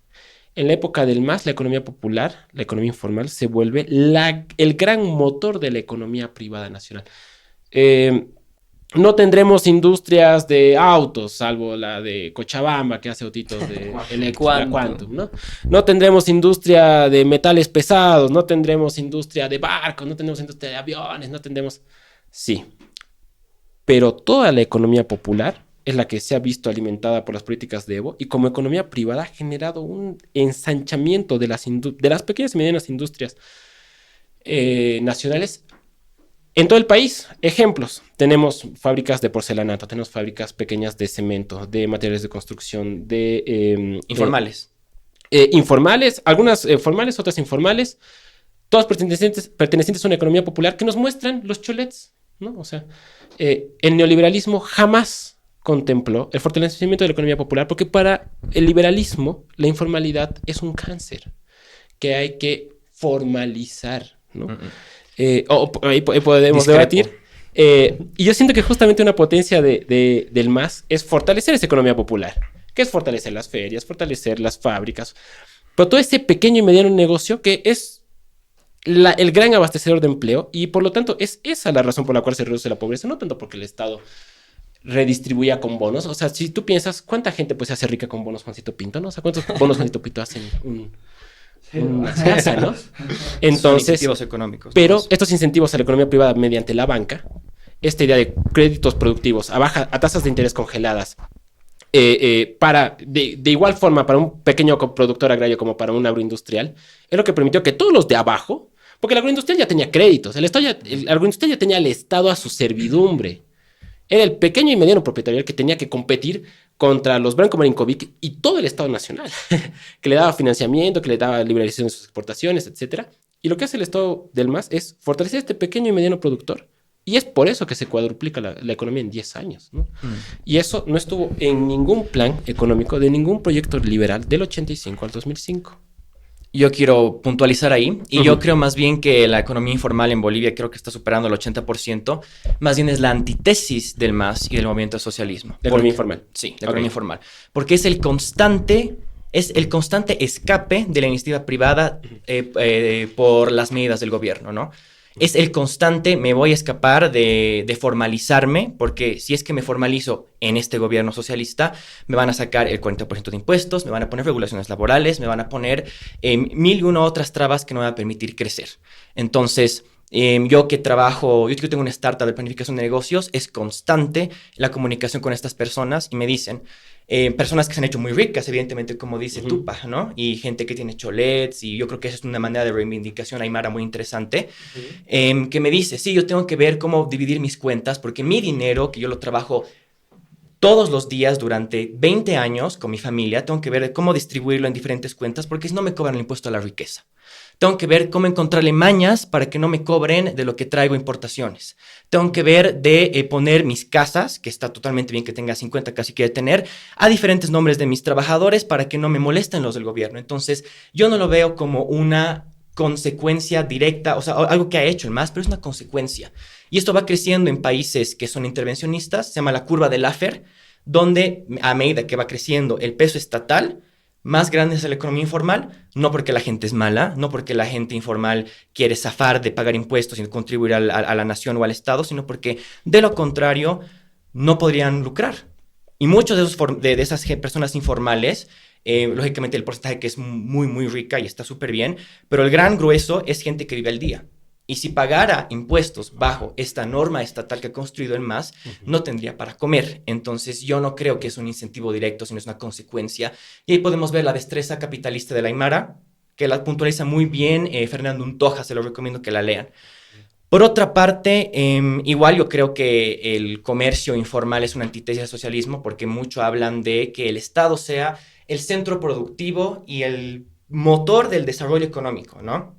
S3: En la época del MAS, la economía popular, la economía informal, se vuelve el gran motor de la economía privada nacional. No tendremos industrias de autos, salvo la de Cochabamba, que hace autitos de Quantum, ¿no? No tendremos industria de metales pesados, no tendremos industria de barcos, no tendremos industria de aviones, no tendremos... Sí, pero toda la economía popular es la que se ha visto alimentada por las políticas de Evo y como economía privada ha generado un ensanchamiento de las pequeñas y medianas industrias nacionales en todo el país. Ejemplos, tenemos fábricas de porcelanato, tenemos fábricas pequeñas de cemento, de materiales de construcción,
S4: informales.
S3: Informales, algunas formales, otras informales, todas pertenecientes a una economía popular que nos muestran los cholets, ¿no? O sea, el neoliberalismo jamás contempló el fortalecimiento de la economía popular porque para el liberalismo la informalidad es un cáncer que hay que formalizar, ¿no? Ahí podemos debatir. Y yo siento que justamente una potencia del MAS es fortalecer esa economía popular, que es fortalecer las ferias, fortalecer las fábricas, pero todo ese pequeño y mediano negocio que es el gran abastecedor de empleo y por lo tanto es esa la razón por la cual se reduce la pobreza, no tanto porque el Estado redistribuía con bonos. O sea, si tú piensas, ¿cuánta gente pues se hace rica con bonos Juancito Pinto, no? O sea, ¿cuántos bonos Juancito Pinto hacen una casa, no? Entonces,
S4: son incentivos económicos.
S3: Pero estos incentivos a la economía privada mediante la banca, esta idea de créditos productivos a tasas de interés congeladas, de igual forma para un pequeño productor agrario como para un agroindustrial, es lo que permitió que todos los de abajo, porque el agroindustrial ya tenía créditos, el agroindustrial ya tenía al Estado a su servidumbre. era el pequeño y mediano propietario el que tenía que competir contra los Branco Marinkovic y todo el Estado Nacional, que le daba financiamiento, que le daba liberalización de sus exportaciones, etc. Y lo que hace el Estado del MAS es fortalecer a este pequeño y mediano productor. Y es por eso que se cuadruplica la economía en 10 años, ¿no? Y eso no estuvo en ningún plan económico de ningún proyecto liberal del 85 al 2005.
S4: Yo quiero puntualizar ahí, y yo creo más bien que la economía informal en Bolivia creo que está superando el 80%, más bien es la antítesis del MAS y del movimiento del socialismo.
S3: La economía informal.
S4: Sí, la economía informal. Porque es el constante escape de la iniciativa privada por las medidas del gobierno, ¿no? Es el constante, me voy a escapar de formalizarme, porque si es que me formalizo en este gobierno socialista, me van a sacar el 40% de impuestos, me van a poner regulaciones laborales, me van a poner mil y una otras trabas que no me van a permitir crecer. Entonces, yo que tengo una startup de planificación de negocios, es constante la comunicación con estas personas y me dicen, personas que se han hecho muy ricas, evidentemente, como dice Tupac, ¿no? Y gente que tiene cholets, y yo creo que esa es una manera de reivindicación aymara muy interesante, que me dice, sí, yo tengo que ver cómo dividir mis cuentas, porque mi dinero, que yo lo trabajo todos los días durante 20 años con mi familia, tengo que ver cómo distribuirlo en diferentes cuentas, porque si no me cobran el impuesto a la riqueza. Tengo que ver cómo encontrarle mañas para que no me cobren de lo que traigo importaciones. Tengo que ver de poner mis casas, que está totalmente bien que tenga 50 casi quiere tener, a diferentes nombres de mis trabajadores para que no me molesten los del gobierno. Entonces, yo no lo veo como una consecuencia directa, o sea, algo que ha hecho el MAS, pero es una consecuencia. Y esto va creciendo en países que son intervencionistas, se llama la curva de Laffer, donde a medida que va creciendo el peso estatal, más grande es la economía informal, no porque la gente es mala, no porque la gente informal quiere zafar de pagar impuestos y contribuir a la nación o al Estado, sino porque, de lo contrario, no podrían lucrar. Y muchos de esas personas informales, lógicamente el porcentaje que es muy, muy rica y está súper bien, pero el gran grueso es gente que vive al día. Y si pagara impuestos bajo esta norma estatal que ha construido el MAS, no tendría para comer. Entonces, yo no creo que es un incentivo directo, sino es una consecuencia. Y ahí podemos ver la destreza capitalista de la aymara, que la puntualiza muy bien Fernando Untoja, se lo recomiendo que la lean. Por otra parte, igual yo creo que el comercio informal es una antítesis al socialismo, porque mucho hablan de que el Estado sea el centro productivo y el motor del desarrollo económico, ¿no?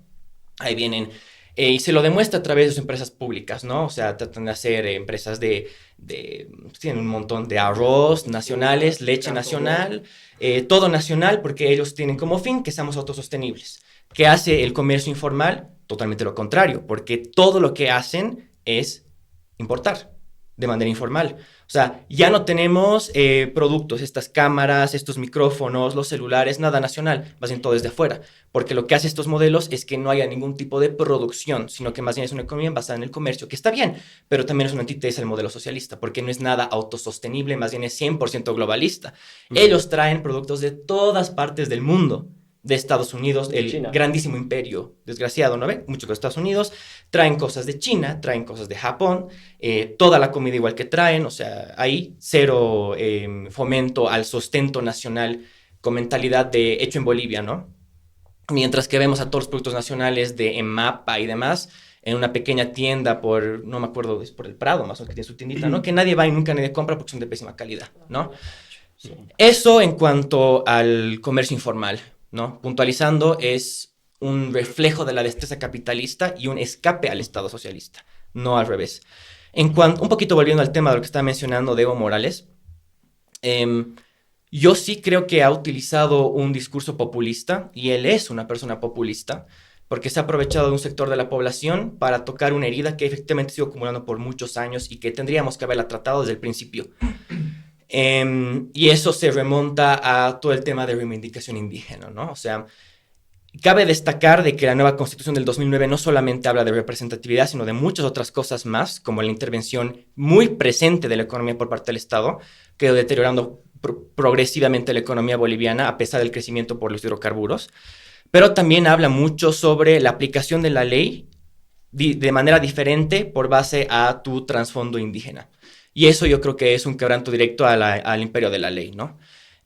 S4: Ahí vienen... y se lo demuestra a través de sus empresas públicas, ¿no? O sea, tratan de hacer empresas tienen un montón de arroz nacionales, leche nacional, todo nacional, porque ellos tienen como fin que seamos autosostenibles. ¿Qué hace el comercio informal? Totalmente lo contrario, porque todo lo que hacen es importar de manera informal. O sea, ya no tenemos productos, estas cámaras, estos micrófonos, los celulares, nada nacional, más bien todo desde afuera. Porque lo que hace estos modelos es que no haya ningún tipo de producción, sino que más bien es una economía basada en el comercio, que está bien, pero también es una antítesis al modelo socialista, porque no es nada autosostenible, más bien es 100% globalista. Ellos traen productos de todas partes del mundo, de Estados Unidos, el China. Grandísimo imperio, desgraciado, ¿no ven? Muchos de Estados Unidos traen cosas de China, traen cosas de Japón, toda la comida igual que traen, o sea, hay cero fomento al sustento nacional con mentalidad de hecho en Bolivia, ¿no? Mientras que vemos a todos los productos nacionales de EMAPA y demás en una pequeña tienda no me acuerdo, es por el Prado más o menos que tiene su tiendita, ¿no? Que nadie va y nunca nadie compra porque son de pésima calidad, ¿no? Sí. Eso en cuanto al comercio informal, ¿no? Puntualizando, es un reflejo de la destreza capitalista y un escape al Estado socialista, no al revés. Un poquito volviendo al tema de lo que estaba mencionando de Evo Morales, yo sí creo que ha utilizado un discurso populista, y él es una persona populista, porque se ha aprovechado de un sector de la población para tocar una herida que efectivamente se ha ido acumulando por muchos años y que tendríamos que haberla tratado desde el principio. Y eso se remonta a todo el tema de reivindicación indígena, ¿no? O sea, cabe destacar de que la nueva Constitución del 2009 no solamente habla de representatividad, sino de muchas otras cosas más, como la intervención muy presente de la economía por parte del Estado, que ha ido deteriorando progresivamente la economía boliviana a pesar del crecimiento por los hidrocarburos, pero también habla mucho sobre la aplicación de la ley de manera diferente por base a tu trasfondo indígena. Y eso yo creo que es un quebranto directo al imperio de la ley, ¿no?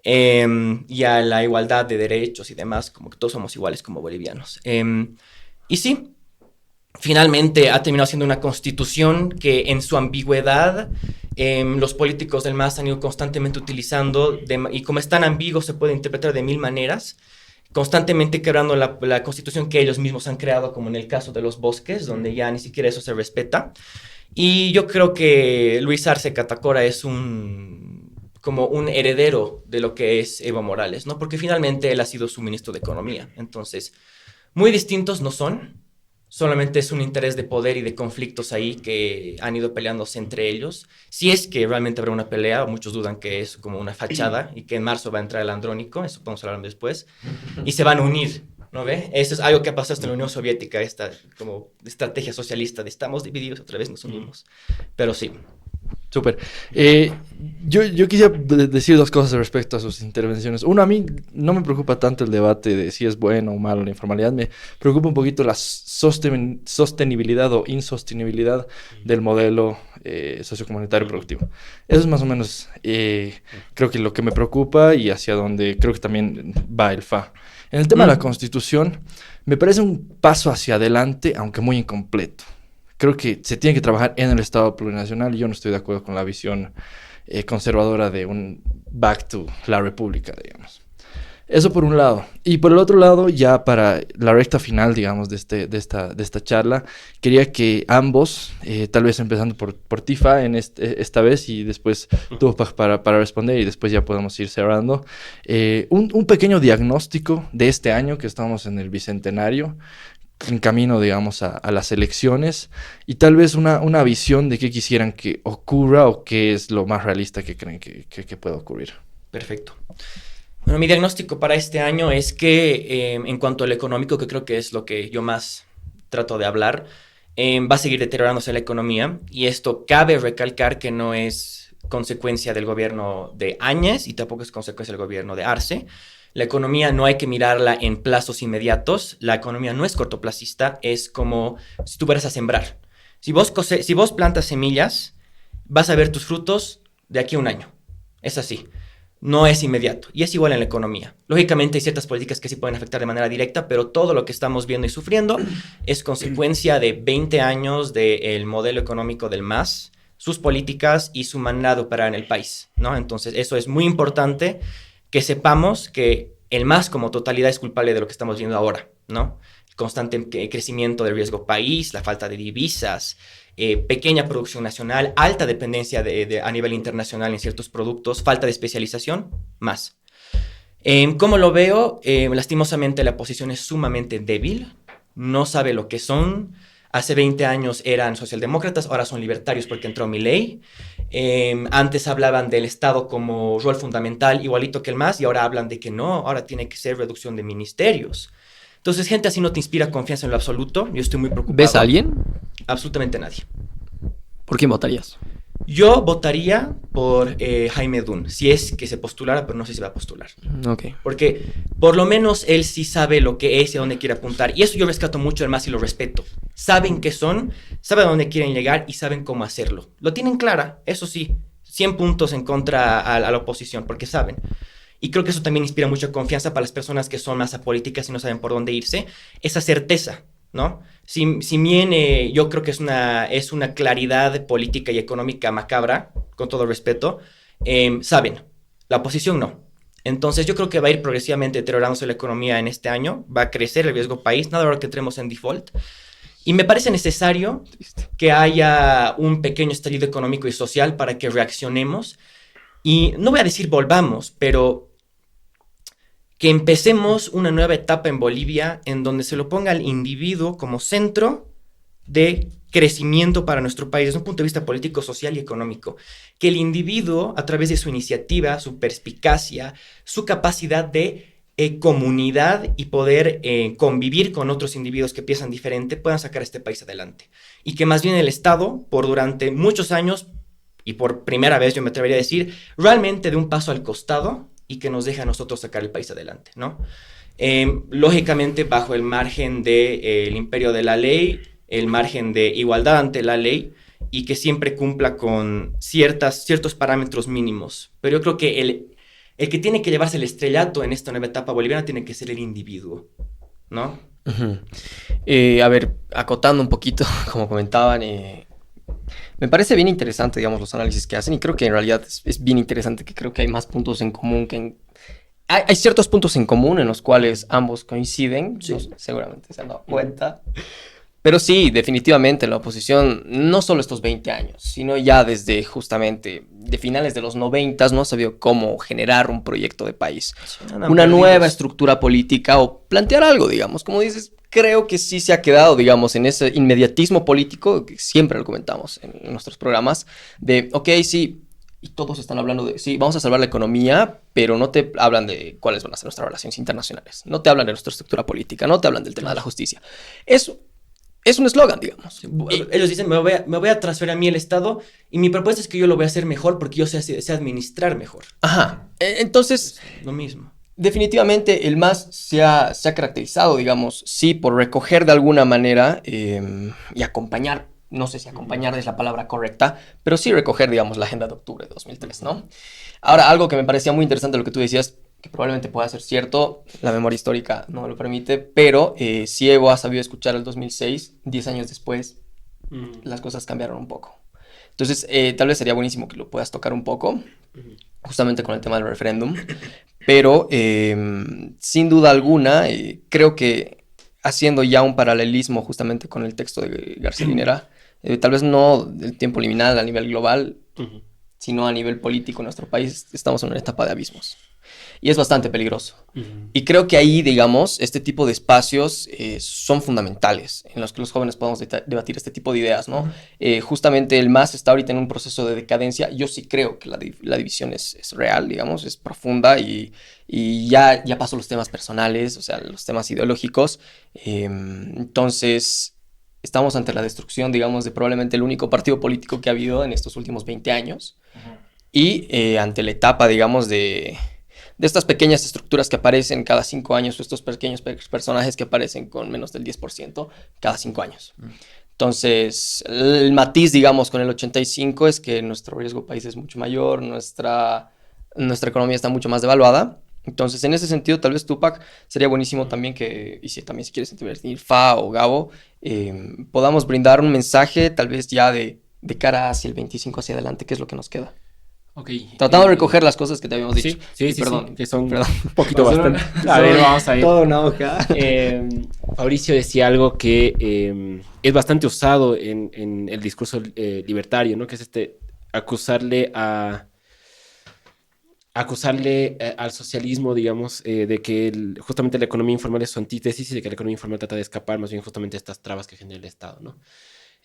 S4: Y a la igualdad de derechos y demás, como que todos somos iguales como bolivianos. Y sí, finalmente ha terminado siendo una constitución que en su ambigüedad los políticos del MAS han ido constantemente utilizando, y como es tan ambiguo se puede interpretar de mil maneras, constantemente quebrando la constitución que ellos mismos han creado, como en el caso de los bosques, donde ya ni siquiera eso se respeta. Y yo creo que Luis Arce Catacora es como un heredero de lo que es Evo Morales, ¿no? Porque finalmente él ha sido su ministro de Economía. Entonces, muy distintos no son, solamente es un interés de poder y de conflictos ahí que han ido peleándose entre ellos. Si es que realmente habrá una pelea, muchos dudan que es como una fachada y que en marzo va a entrar el Andrónico, eso podemos hablar después, y se van a unir, ¿no ve? Eso es algo que ha pasado hasta en la Unión Soviética, esta como estrategia socialista de estamos divididos, otra vez nos unimos. Pero sí.
S1: Súper. Yo quisiera decir dos cosas respecto a sus intervenciones. Uno, a mí no me preocupa tanto el debate de si es bueno o malo la informalidad. Me preocupa un poquito la sostenibilidad o insostenibilidad del modelo sociocomunitario productivo. Eso es más o menos, creo que lo que me preocupa y hacia donde creo que también va el FA. En el tema de la Constitución, me parece un paso hacia adelante, aunque muy incompleto. Creo que se tiene que trabajar en el Estado plurinacional y yo no estoy de acuerdo con la visión conservadora de un back to la república, digamos. Eso por un lado. Y por el otro lado, ya para la recta final, digamos, de esta charla, quería que ambos, tal vez empezando por Tifa esta vez y después tú para responder y después ya podemos ir cerrando, un pequeño diagnóstico de este año que estamos en el Bicentenario, en camino, digamos, a las elecciones y tal vez una visión de qué quisieran que ocurra o qué es lo más realista que creen que pueda ocurrir.
S4: Perfecto. Bueno, mi diagnóstico para este año es que en cuanto al económico, que creo que es lo que yo más trato de hablar, va a seguir deteriorándose la economía y esto cabe recalcar que no es consecuencia del gobierno de Áñez y tampoco es consecuencia del gobierno de Arce. La economía no hay que mirarla en plazos inmediatos. La economía no es cortoplacista, es como si tú fueras a sembrar. Si vos plantas semillas, vas a ver tus frutos de aquí a un año. Es así. No es inmediato. Y es igual en la economía. Lógicamente hay ciertas políticas que sí pueden afectar de manera directa, pero todo lo que estamos viendo y sufriendo es consecuencia de 20 años del modelo económico del MAS, sus políticas y su manera de operar en el país, ¿no? Entonces eso es muy importante que sepamos que el MAS como totalidad es culpable de lo que estamos viendo ahora, ¿no? El constante crecimiento del riesgo país, la falta de divisas, pequeña producción nacional, alta dependencia a nivel internacional en ciertos productos, falta de especialización, más. ¿Cómo lo veo? Lastimosamente la posición es sumamente débil, no sabe lo que son. Hace 20 años eran socialdemócratas, ahora son libertarios porque entró Milei. Antes hablaban del Estado como rol fundamental, igualito que el MAS, y ahora hablan de que no, ahora tiene que ser reducción de ministerios. Entonces, gente así no te inspira confianza en lo absoluto. Yo estoy muy preocupado.
S5: ¿Ves a alguien?
S4: Absolutamente nadie.
S5: ¿Por quién votarías?
S4: Yo votaría por Jaime Dunn, si es que se postulara, pero no sé si va a postular.
S5: Ok.
S4: Porque por lo menos él sí sabe lo que es y a dónde quiere apuntar. Y eso yo rescato mucho del MAS y lo respeto. Saben qué son, saben a dónde quieren llegar y saben cómo hacerlo. Lo tienen clara, eso sí. 100 puntos en contra a la oposición, porque saben. Y creo que eso también inspira mucha confianza para las personas que son más apolíticas y no saben por dónde irse. Esa certeza, ¿no? Si bien yo creo que es una claridad política y económica macabra, con todo respeto, saben, la oposición no. Entonces yo creo que va a ir progresivamente deteriorándose la economía en este año, va a crecer el riesgo país, nada ahora que entremos en default. Y me parece necesario que haya un pequeño estallido económico y social para que reaccionemos. Y no voy a decir volvamos, pero que empecemos una nueva etapa en Bolivia en donde se lo ponga al individuo como centro de crecimiento para nuestro país desde un punto de vista político, social y económico. Que el individuo, a través de su iniciativa, su perspicacia, su capacidad de comunidad y poder convivir con otros individuos que piensan diferente, puedan sacar a este país adelante. Y que más bien el Estado, durante muchos años, y por primera vez yo me atrevería a decir, realmente dé un paso al costado y que nos deje a nosotros sacar el país adelante, ¿no? Lógicamente bajo el margen del imperio de la ley, el margen de igualdad ante la ley y que siempre cumpla con ciertos parámetros mínimos. Pero yo creo que el que tiene que llevarse el estrellato en esta nueva etapa boliviana tiene que ser el individuo, ¿no?
S5: A ver, acotando un poquito, como comentaban, Me parece bien interesante, digamos, los análisis que hacen y creo que en realidad es bien interesante que creo que hay más puntos en común hay ciertos puntos en común en los cuales ambos coinciden,
S4: Sí.
S5: seguramente se han dado cuenta. Pero sí, definitivamente la oposición, no solo estos 20 años, sino ya desde justamente de finales de los 90 no ha sabido cómo generar un proyecto de país. Una nueva estructura política o plantear algo, digamos. Como dices, creo que sí se ha quedado, digamos, en ese inmediatismo político, que siempre lo comentamos en nuestros programas, de, ok, sí, y todos están hablando de, sí, vamos a salvar la economía, pero no te hablan de cuáles van a ser nuestras relaciones internacionales, no te hablan de nuestra estructura política, no te hablan del tema de la justicia. Eso es un eslogan, digamos.
S4: Ellos dicen, me voy a transferir a mí el Estado y mi propuesta es que yo lo voy a hacer mejor porque yo sé administrar mejor.
S5: Ajá. Entonces,
S4: Lo mismo.
S5: definitivamente el MAS se ha caracterizado, digamos, sí, por recoger de alguna manera y acompañar, no sé si acompañar es la palabra correcta, pero sí recoger, digamos, la agenda de octubre de 2003, ¿no? Ahora, algo que me parecía muy interesante lo que tú decías, que probablemente pueda ser cierto, la memoria histórica no me lo permite, pero si Evo ha sabido escuchar el 2006, 10 años después, las cosas cambiaron un poco. Entonces, tal vez sería buenísimo que lo puedas tocar un poco, justamente con el tema del referéndum, pero sin duda alguna, creo que haciendo ya un paralelismo justamente con el texto de García Linera, tal vez no del tiempo liminal a nivel global, sino a nivel político en nuestro país, estamos en una etapa de abismos. Y es bastante peligroso. Y creo que ahí, digamos, este tipo de espacios son fundamentales en los que los jóvenes podamos debatir este tipo de ideas, ¿no? Justamente el MAS está ahorita en un proceso de decadencia. Yo sí creo que la división es real, digamos, es profunda y ya pasó los temas personales, o sea, los temas ideológicos. Entonces, estamos ante la destrucción, digamos, de probablemente el único partido político que ha habido en estos últimos 20 años. Y ante la etapa, digamos, de estas pequeñas estructuras que aparecen cada 5 años, o estos pequeños personajes que aparecen con menos del 10% cada 5 años. Entonces, el matiz, digamos, con el 85 es que nuestro riesgo país es mucho mayor, nuestra economía está mucho más devaluada. Entonces, en ese sentido, tal vez Tupac sería buenísimo también que, y si también si quieres intervenir, Fa o Gabo, podamos brindar un mensaje tal vez ya de cara hacia el 25 hacia adelante, ¿qué es lo que nos queda?
S3: Okay.
S5: Tratando de recoger las cosas que te habíamos dicho.
S3: Sí,
S5: perdón,
S3: sí, que son
S5: perdón.
S3: un poquito bastante. A ver, vamos a ir.
S2: Toda una hoja.
S3: Fabricio decía algo que es bastante usado en el discurso libertario, ¿no? Que es acusarle al socialismo, digamos, de que justamente la economía informal es su antítesis y de que la economía informal trata de escapar más bien justamente de estas trabas que genera el Estado, ¿no?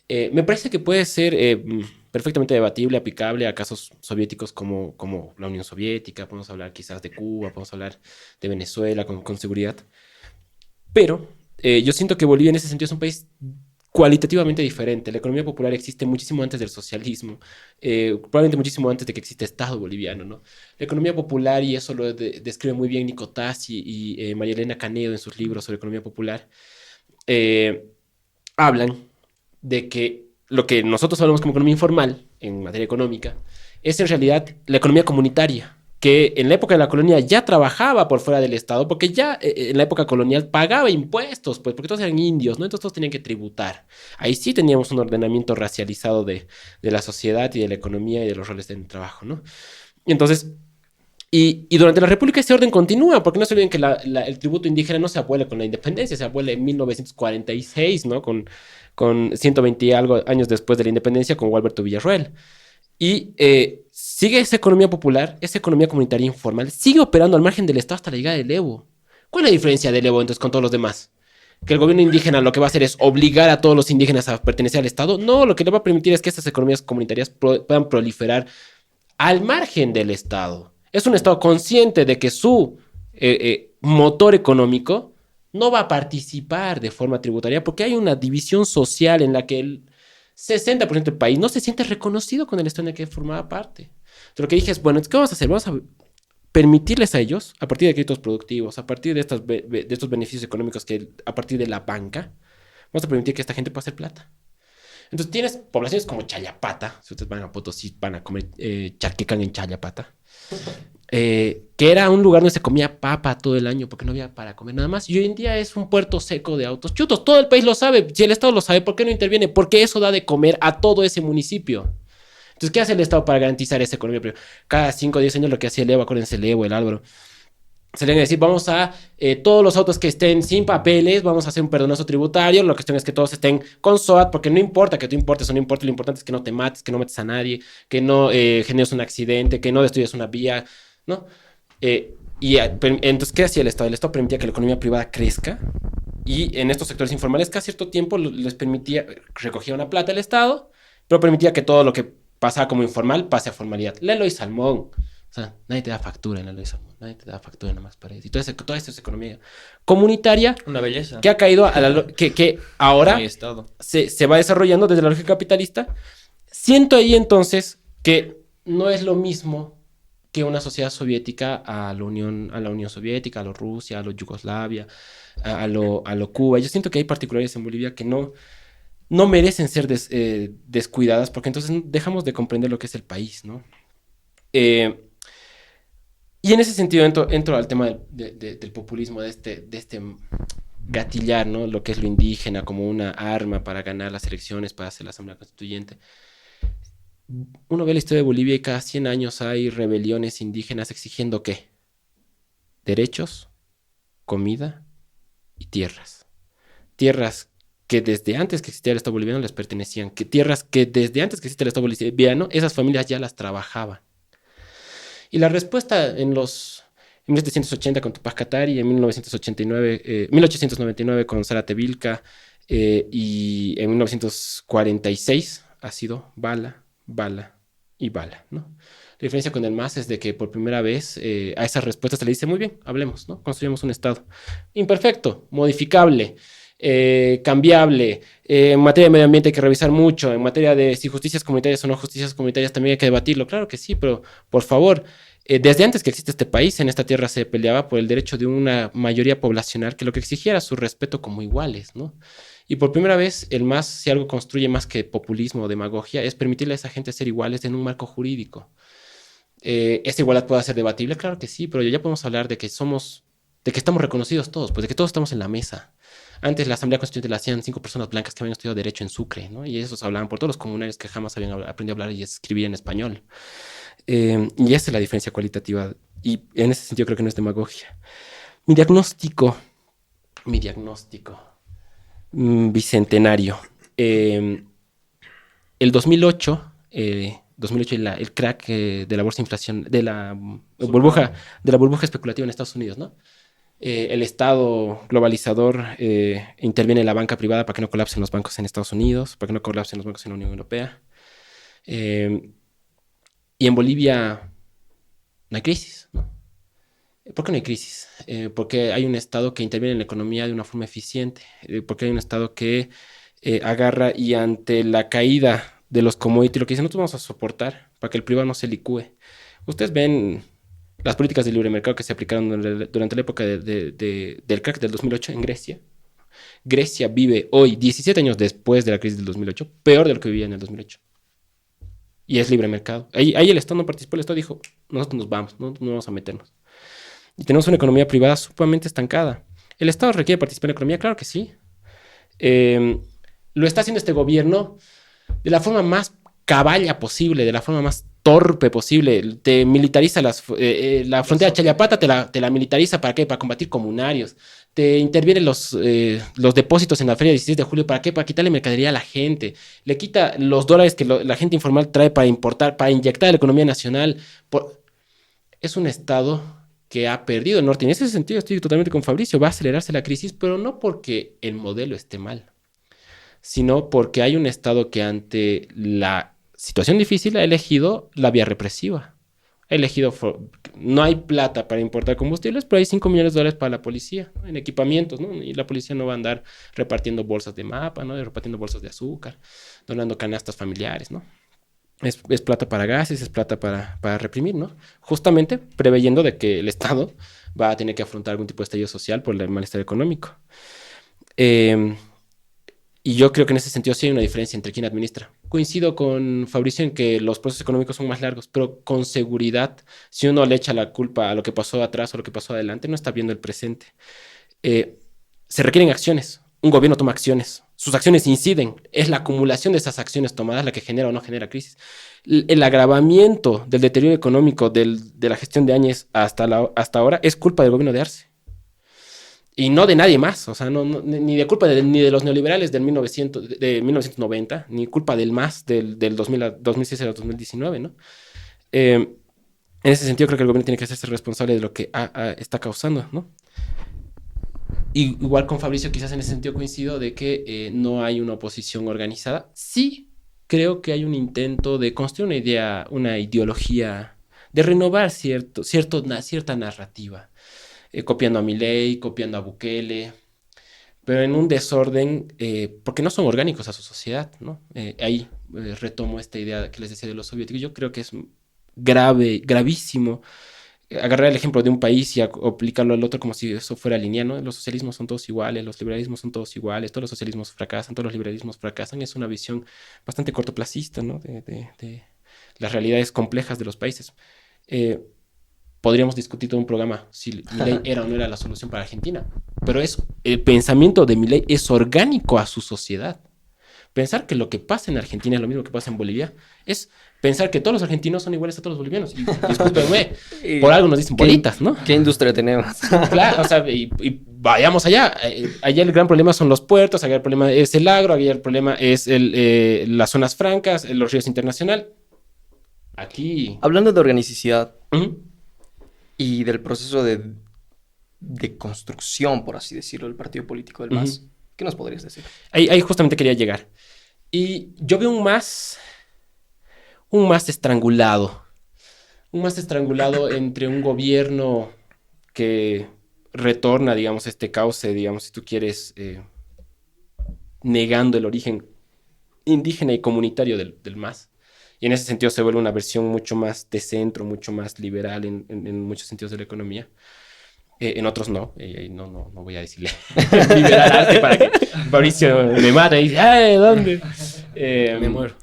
S3: Me parece que puede ser perfectamente debatible, aplicable a casos soviéticos como la Unión Soviética. Podemos hablar quizás de Cuba, podemos hablar de Venezuela con seguridad. Pero yo siento que Bolivia en ese sentido es un país cualitativamente diferente. La economía popular existe muchísimo antes del socialismo, probablemente muchísimo antes de que exista Estado boliviano, ¿no? La economía popular, y eso lo describe muy bien Nico Tassi y María Elena Canedo en sus libros sobre economía popular, hablan de que lo que nosotros hablamos como economía informal en materia económica es en realidad la economía comunitaria, que en la época de la colonia ya trabajaba por fuera del Estado, porque ya en la época colonial pagaba impuestos, pues porque todos eran indios, ¿no? Entonces todos tenían que tributar. Ahí sí teníamos un ordenamiento racializado de la sociedad y de la economía y de los roles del trabajo, ¿no? Entonces, y durante la República ese orden continúa, porque no se olviden que el tributo indígena no se abole con la independencia, se abole en 1946, ¿no? Con 120 y algo años después de la independencia con Gualberto Villarroel. Y sigue esa economía popular, esa economía comunitaria informal, sigue operando al margen del Estado hasta la llegada del Evo. ¿Cuál es la diferencia del Evo entonces con todos los demás? ¿Que el gobierno indígena lo que va a hacer es obligar a todos los indígenas a pertenecer al Estado? No, lo que le va a permitir es que estas economías comunitarias puedan proliferar al margen del Estado. Es un Estado consciente de que su motor económico no va a participar de forma tributaria porque hay una división social en la que el 60% del país no se siente reconocido con el Estado en el que formaba parte. Entonces, lo que dije es, bueno, ¿qué vamos a hacer? Vamos a permitirles a ellos, a partir de créditos productivos, a partir de estos beneficios económicos que a partir de la banca, vamos a permitir que esta gente pueda hacer plata. Entonces tienes poblaciones como Chayapata, si ustedes van a Potosí, van a comer charquecán en Chayapata. que era un lugar donde se comía papa todo el año porque no había para comer nada más. Y hoy en día es un puerto seco de autos chutos. Todo el país lo sabe. Si el Estado lo sabe, ¿por qué no interviene? Porque eso da de comer a todo ese municipio. Entonces, ¿qué hace el Estado para garantizar esa economía? Pero cada 5 o 10 años lo que hacía el Evo, acuérdense, el Evo, el Álvaro, se le iba a decir, vamos a, todos los autos que estén sin papeles, vamos a hacer un perdonazo tributario, la cuestión es que todos estén con SOAT, porque no importa que tú importes o no importe, lo importante es que no te mates, que no metes a nadie, que no generes un accidente, que no destruyas una vía, ¿no? Entonces, ¿qué hacía el Estado? El Estado permitía que la economía privada crezca y en estos sectores informales cada cierto tiempo les permitía, recogía una plata el Estado, pero permitía que todo lo que pasaba como informal pase a formalidad. Lelo y Salmón. O sea, nadie te da factura en Lelo y Salmón. Nadie te da factura nada más para eso. Y toda esto es economía comunitaria.
S4: Una belleza.
S3: Que ha caído a que ahora
S4: Mi estado.
S3: se va desarrollando desde la lógica capitalista. Siento ahí entonces que no es lo mismo que una sociedad soviética a la Unión Soviética, a lo Rusia, a lo Yugoslavia, a lo Cuba. Yo siento que hay particularidades en Bolivia que no merecen ser descuidadas porque entonces dejamos de comprender lo que es el país, ¿no? Y en ese sentido entro al tema del populismo, de este gatillar, ¿no? Lo que es lo indígena como una arma para ganar las elecciones, para hacer la Asamblea Constituyente. Uno ve la historia de Bolivia y cada 100 años hay rebeliones indígenas exigiendo ¿qué? Derechos, comida y tierras. Tierras que desde antes que existía el Estado boliviano les pertenecían, que tierras que desde antes que existía el Estado boliviano, esas familias ya las trabajaban. Y la respuesta en 1780 con Tupac Katari, en 1899 con Zárate Vilca y en 1946 ha sido bala, bala y bala, ¿no? La diferencia con el MAS es de que por primera vez a esas respuestas se le dice, muy bien, hablemos, ¿no? Construyamos un Estado imperfecto, modificable, cambiable. En materia de medio ambiente hay que revisar mucho. En materia de si justicias comunitarias o no justicias comunitarias también hay que debatirlo. Claro que sí, pero por favor, desde antes que existe este país, en esta tierra se peleaba por el derecho de una mayoría poblacional que lo que exigía era su respeto como iguales, ¿no? Y por primera vez, el MAS, si algo construye más que populismo o demagogia, es permitirle a esa gente ser iguales en un marco jurídico. ¿Esa igualdad puede ser debatible? Claro que sí, pero ya podemos hablar de que estamos reconocidos todos, pues de que todos estamos en la mesa. Antes la Asamblea Constituyente la hacían 5 personas blancas que habían estudiado Derecho en Sucre, ¿no? Y esos hablaban por todos los comunarios que jamás habían aprendido a hablar y escribir en español. Y esa es la diferencia cualitativa. Y en ese sentido creo que no es demagogia. Mi diagnóstico bicentenario. El 2008 y el crack de la bolsa de inflación, de la burbuja especulativa en Estados Unidos, ¿no? El Estado globalizador interviene en la banca privada para que no colapsen los bancos en Estados Unidos, para que no colapsen los bancos en la Unión Europea. Y en Bolivia no hay crisis, ¿no? ¿Por qué no hay crisis? Porque hay un Estado que interviene en la economía de una forma eficiente, porque hay un Estado que agarra y ante la caída de los commodities, lo que dice, nosotros vamos a soportar para que el privado no se licúe. Ustedes ven las políticas de libre mercado que se aplicaron durante la época del crack del 2008 en Grecia. Grecia vive hoy, 17 años después de la crisis del 2008, peor de lo que vivía en el 2008. Y es libre mercado. Ahí el Estado no participó, el Estado dijo, nosotros nos vamos, no vamos a meternos. Y tenemos una economía privada sumamente estancada. ¿El Estado requiere participar en la economía? Claro que sí. Lo está haciendo este gobierno de la forma más caballa posible, de la forma más torpe posible. Te militariza la frontera de Chayapata, te la militariza ¿para qué? Para combatir comunarios. Te intervienen los depósitos en la feria del 16 de julio. ¿Para qué? Para quitarle mercadería a la gente. Le quita los dólares que la gente informal trae para importar, para inyectar a la economía nacional. Es un Estado que ha perdido el norte. En ese sentido estoy totalmente con Fabricio. Va a acelerarse la crisis, pero no porque el modelo esté mal, sino porque hay un Estado que ante la situación difícil ha elegido la vía represiva. Ha elegido, no hay plata para importar combustibles, pero hay $5 millones para la policía, ¿no? En equipamientos, ¿no? Y la policía no va a andar repartiendo bolsas de mapa, ¿no? Repartiendo bolsas de azúcar, donando canastas familiares, ¿no? Es plata para gases, es plata para reprimir, ¿no? Justamente preveyendo de que el Estado va a tener que afrontar algún tipo de estallido social por el malestar económico. Y yo creo que en ese sentido sí hay una diferencia entre quién administra. coincido con Fabricio en que los procesos económicos son más largos, pero con seguridad, si uno le echa la culpa a lo que pasó atrás o lo que pasó adelante, no está viendo el presente. Se requieren acciones. Un gobierno toma acciones. Sus acciones inciden. Es la acumulación de esas acciones tomadas la que genera o no genera crisis. El agravamiento del deterioro económico de la gestión de Áñez hasta ahora es culpa del gobierno de Arce. Y no de nadie más. O sea, ni de culpa ni de los neoliberales de 1990, ni culpa del MAS del 2006 al 2019, ¿no? En ese sentido, creo que el gobierno tiene que hacerse responsable de lo que está causando, ¿no? Y igual con Fabricio, quizás en ese sentido coincido de que no hay una oposición organizada. Sí creo que hay un intento de construir una idea, una ideología, de renovar cierta narrativa, copiando a Milei, copiando a Bukele, pero en un desorden, porque no son orgánicos a su sociedad, ¿no? Ahí retomo esta idea que les decía de los soviéticos. Yo creo que es gravísimo agarrar el ejemplo de un país y aplicarlo al otro como si eso fuera lineal, ¿no? Los socialismos son todos iguales, los liberalismos son todos iguales, todos los socialismos fracasan, todos los liberalismos fracasan. Es una visión bastante cortoplacista, ¿no? de las realidades complejas de los países. Podríamos discutir todo un programa si Milei era o no era la solución para Argentina, pero el pensamiento de Milei es orgánico a su sociedad. Pensar que lo que pasa en Argentina es lo mismo que pasa en Bolivia es pensar que todos los argentinos son iguales a todos los bolivianos. Y discúlpenme, por algo nos dicen bolitas, ¿no?
S5: ¿Qué industria tenemos?
S3: Claro, o sea, y vayamos allá. Allá el gran problema son los puertos, allá el problema es el agro, allá el problema es las zonas francas, los ríos internacional. Aquí...
S5: Hablando de organicidad
S3: Uh-huh.
S5: y del proceso de construcción, por así decirlo, del partido político del MAS, ¿qué nos podrías decir?
S3: Ahí justamente quería llegar. Y yo veo un MAS estrangulado. Un MAS estrangulado entre un gobierno que retorna, digamos, este cauce, digamos, si tú quieres, negando el origen indígena y comunitario del MAS. Y en ese sentido se vuelve una versión mucho más de centro, mucho más liberal en muchos sentidos de la economía. En otros no. No voy a decirle liberal arte para que Mauricio me mate y dice, ¡ay, ¿dónde?
S4: Me muero.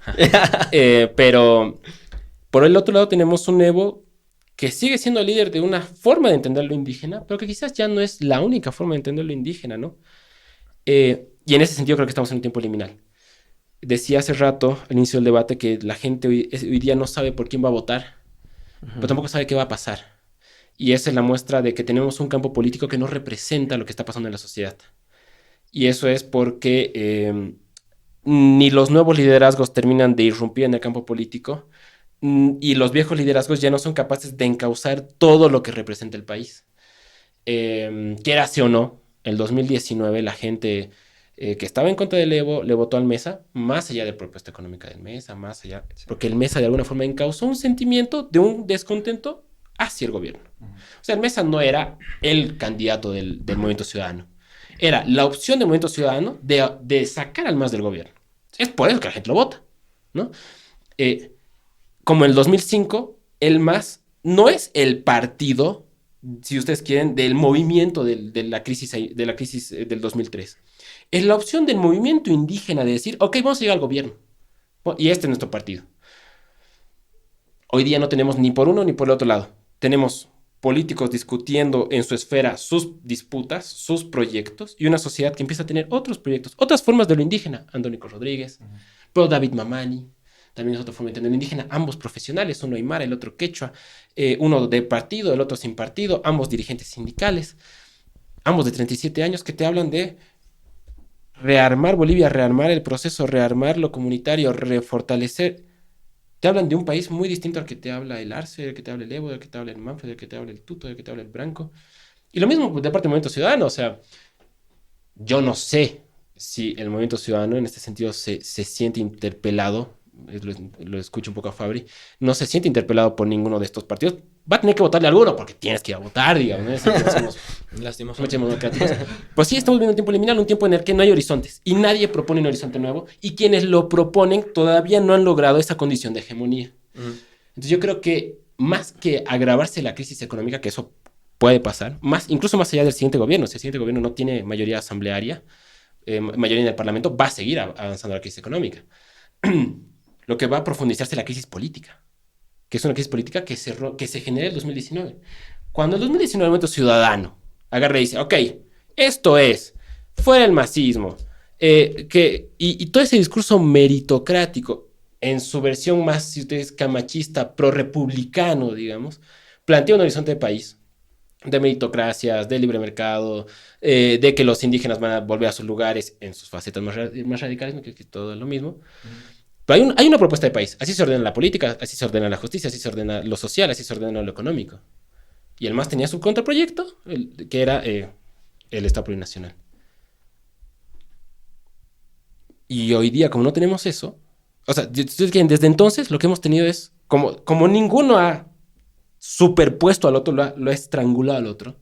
S3: Pero por el otro lado tenemos un Evo que sigue siendo el líder de una forma de entender lo indígena, pero que quizás ya no es la única forma de entender lo indígena, ¿no? Y en ese sentido creo que estamos en un tiempo liminal. Decía hace rato, al inicio del debate, que la gente hoy día no sabe por quién va a votar, pero tampoco sabe qué va a pasar. Y esa es la muestra de que tenemos un campo político que no representa lo que está pasando en la sociedad. Y eso es porque ni los nuevos liderazgos terminan de irrumpir en el campo político, y los viejos liderazgos ya no son capaces de encauzar todo lo que representa el país. Quierase o no, el 2019 la gente... que estaba en contra del Evo, le votó al Mesa, más allá de la propuesta económica del Mesa, más allá, porque el Mesa de alguna forma encauzó un sentimiento de un descontento hacia el gobierno. O sea, el Mesa no era el candidato del Movimiento Ciudadano, era la opción del Movimiento Ciudadano de sacar al MAS del gobierno. Es por eso que la gente lo vota, ¿no? Como en el 2005, el MAS no es el partido, si ustedes quieren, del movimiento de la crisis del 2003. Es la opción del movimiento indígena de decir, ok, vamos a llegar al gobierno. Y este es nuestro partido. Hoy día no tenemos ni por uno ni por el otro lado. Tenemos políticos discutiendo en su esfera sus disputas, sus proyectos, y una sociedad que empieza a tener otros proyectos, otras formas de lo indígena. Andónico Rodríguez, Pro David Mamani, también es otra forma de entender lo indígena. Ambos profesionales, uno aymara, el otro quechua, uno de partido, el otro sin partido, ambos dirigentes sindicales, ambos de 37 años que te hablan de rearmar Bolivia, rearmar el proceso, rearmar lo comunitario, refortalecer. Te hablan de un país muy distinto al que te habla el Arce, el que te habla el Evo, el que te habla el Manfred, el que te habla el Tuto, el que te habla el Branco. Y lo mismo de parte del Movimiento Ciudadano. O sea, yo no sé si el Movimiento Ciudadano en este sentido se siente interpelado, lo escucho un poco a Fabri, no se siente interpelado por ninguno de estos partidos. Va a tener que votarle a alguno porque tienes que ir a votar, digamos, ¿no? Somos
S4: Lastimosamente.
S3: democráticos. Pues sí, estamos viviendo un tiempo liminal, un tiempo en el que no hay horizontes y nadie propone un horizonte nuevo, y quienes lo proponen todavía no han logrado esa condición de hegemonía. Entonces yo creo que más que agravarse la crisis económica, que eso puede pasar, incluso más allá del siguiente gobierno, si el siguiente gobierno no tiene mayoría asamblearia, mayoría en el Parlamento, va a seguir avanzando la crisis económica. lo que va a profundizarse es la crisis política, que es una crisis política que se genera en el 2019. Cuando el 2019 el movimiento ciudadano agarra y dice, ok, esto es, fuera el masismo, y todo ese discurso meritocrático, en su versión más, si ustedes, camachista, pro-republicano, digamos, plantea un horizonte de país, de meritocracias, de libre mercado, de que los indígenas van a volver a sus lugares en sus facetas más radicales, no que todo es lo mismo. Pero hay una propuesta de país. Así se ordena la política, así se ordena la justicia, así se ordena lo social, así se ordena lo económico. Y el MAS tenía su contraproyecto, que era el Estado plurinacional. Y hoy día, como no tenemos eso, o sea, desde entonces lo que hemos tenido es, como ninguno ha superpuesto al otro, lo ha estrangulado al otro,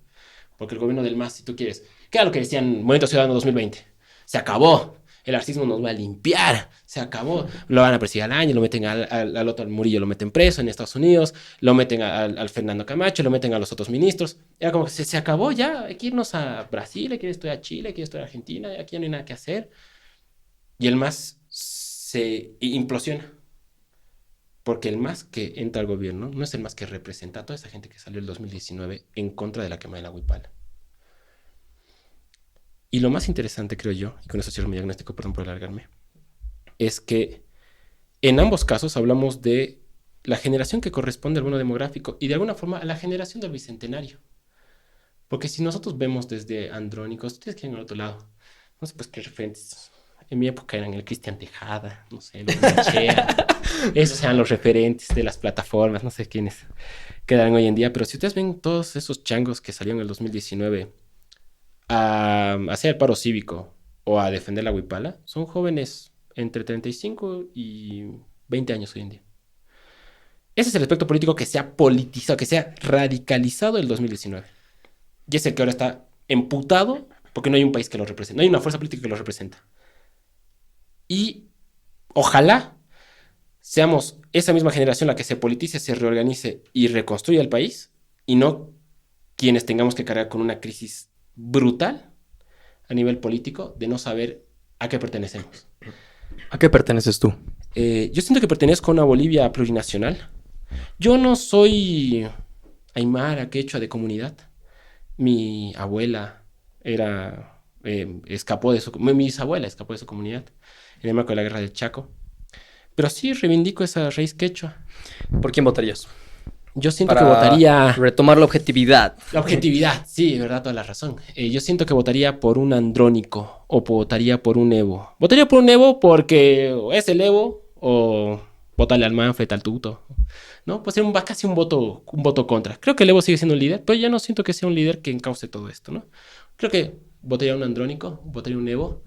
S3: porque el gobierno del MAS, si tú quieres, ¿qué era lo que decían Movimiento Ciudadano 2020? Se acabó, el racismo nos va a limpiar, se acabó, lo van a perseguir al año, lo meten al otro, al Murillo, lo meten preso en Estados Unidos, lo meten al Fernando Camacho, lo meten a los otros ministros, era como que se acabó ya, hay que irnos a Brasil, hay que ir a Chile, hay que ir a Argentina, aquí ya no hay nada que hacer, y el MAS se implosiona. Porque el MAS que entra al gobierno no es el MAS que representa a toda esa gente que salió el 2019 en contra de la quema de la Huipala. Y lo más interesante, creo yo, y con eso cierro mi diagnóstico, perdón por alargarme, es que en ambos casos hablamos de la generación que corresponde al bono demográfico y de alguna forma a la generación del bicentenario. Porque si nosotros vemos desde Andrónicos, ustedes quieren al otro lado, no sé pues qué referentes. En mi época eran el Cristian Tejada, no sé, los Machea. Esos eran los referentes de las plataformas, no sé quiénes quedan hoy en día. Pero si ustedes ven todos esos changos que salieron en el 2019 a hacer el paro cívico o a defender la Huipala, son jóvenes entre 35 y 20 años hoy en día. Ese es el aspecto político que se ha politizado, que se ha radicalizado en el 2019. Y es el que ahora está emputado porque no hay un país que lo represente, no hay una fuerza política que lo representa. Y ojalá seamos esa misma generación la que se politice, se reorganice y reconstruya el país, y no quienes tengamos que cargar con una crisis brutal a nivel político de no saber a qué pertenecemos.
S5: ¿A qué perteneces tú?
S3: Yo siento que pertenezco a una Bolivia plurinacional. Yo no soy aymara, quechua de comunidad. Mi abuela escapó de mi bisabuela escapó de su comunidad en el marco de la guerra del Chaco. Pero sí reivindico esa raíz quechua.
S5: ¿Por quién votarías?
S3: Yo siento que votaría...
S5: retomar la objetividad.
S3: La objetividad, sí, de verdad, toda la razón. Yo siento que votaría por un Andrónico o votaría por un Evo. Votaría por un Evo porque es el Evo o votarle al Manfred, al Tuto, ¿no? Pues ser casi un voto contra. Creo que el Evo sigue siendo un líder, pero ya no siento que sea un líder que encauce todo esto, ¿no? Creo que votaría un Andrónico, votaría un Evo.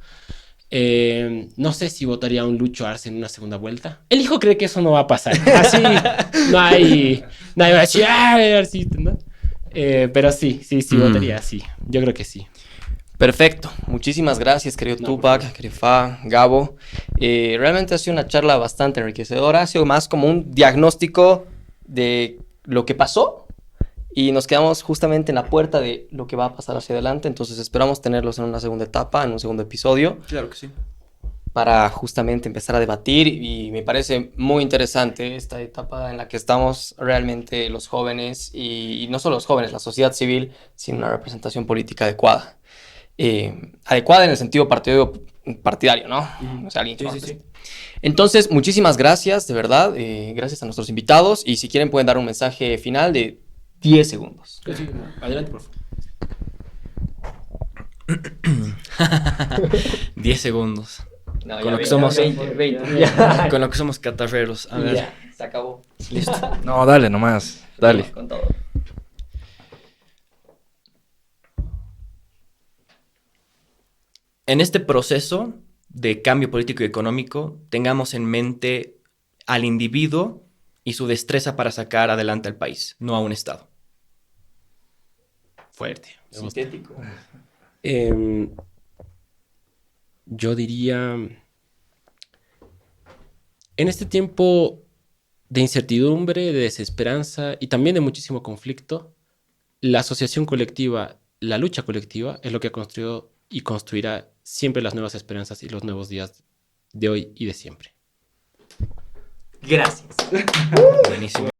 S3: No sé si votaría a un Lucho Arce en una segunda vuelta. El hijo cree que eso no va a pasar. Así nadie va a decir, Arcito, ¿no? Pero sí, votaría así. Yo creo que sí.
S5: Perfecto. Muchísimas gracias, querido Tupac, querido Fa, Gabo. Realmente ha sido una charla bastante enriquecedora. Ha sido más como un diagnóstico de lo que pasó. Y nos quedamos justamente en la puerta de lo que va a pasar hacia adelante. Entonces esperamos tenerlos en una segunda etapa, en un segundo episodio.
S1: Claro que sí.
S5: Para justamente empezar a debatir. Y me parece muy interesante esta etapa en la que estamos realmente los jóvenes. Y no solo los jóvenes, la sociedad civil, sin una representación política adecuada. Adecuada en el sentido partidario, ¿no? O sea, alguien que
S3: Sí.
S5: Entonces, muchísimas gracias, de verdad. Gracias a nuestros invitados. Y si quieren pueden dar un mensaje final de 10 segundos.
S3: Sí, adelante, por favor.
S4: 10 segundos.
S5: No,
S4: Con lo que somos-
S5: 20.
S4: Con lo que somos catarreros. A ver.
S5: Ya, se acabó.
S4: Listo.
S1: No, dale nomás. Dale.
S5: Con todo.
S4: En este proceso de cambio político y económico, tengamos en mente al individuo y su destreza para sacar adelante al país, no a un Estado.
S3: Fuerte.
S5: Sintético.
S3: Yo diría, en este tiempo de incertidumbre, de desesperanza y también de muchísimo conflicto, la asociación colectiva, la lucha colectiva es lo que ha construido y construirá siempre las nuevas esperanzas y los nuevos días de hoy y de siempre.
S6: Gracias.
S4: Buenísimo.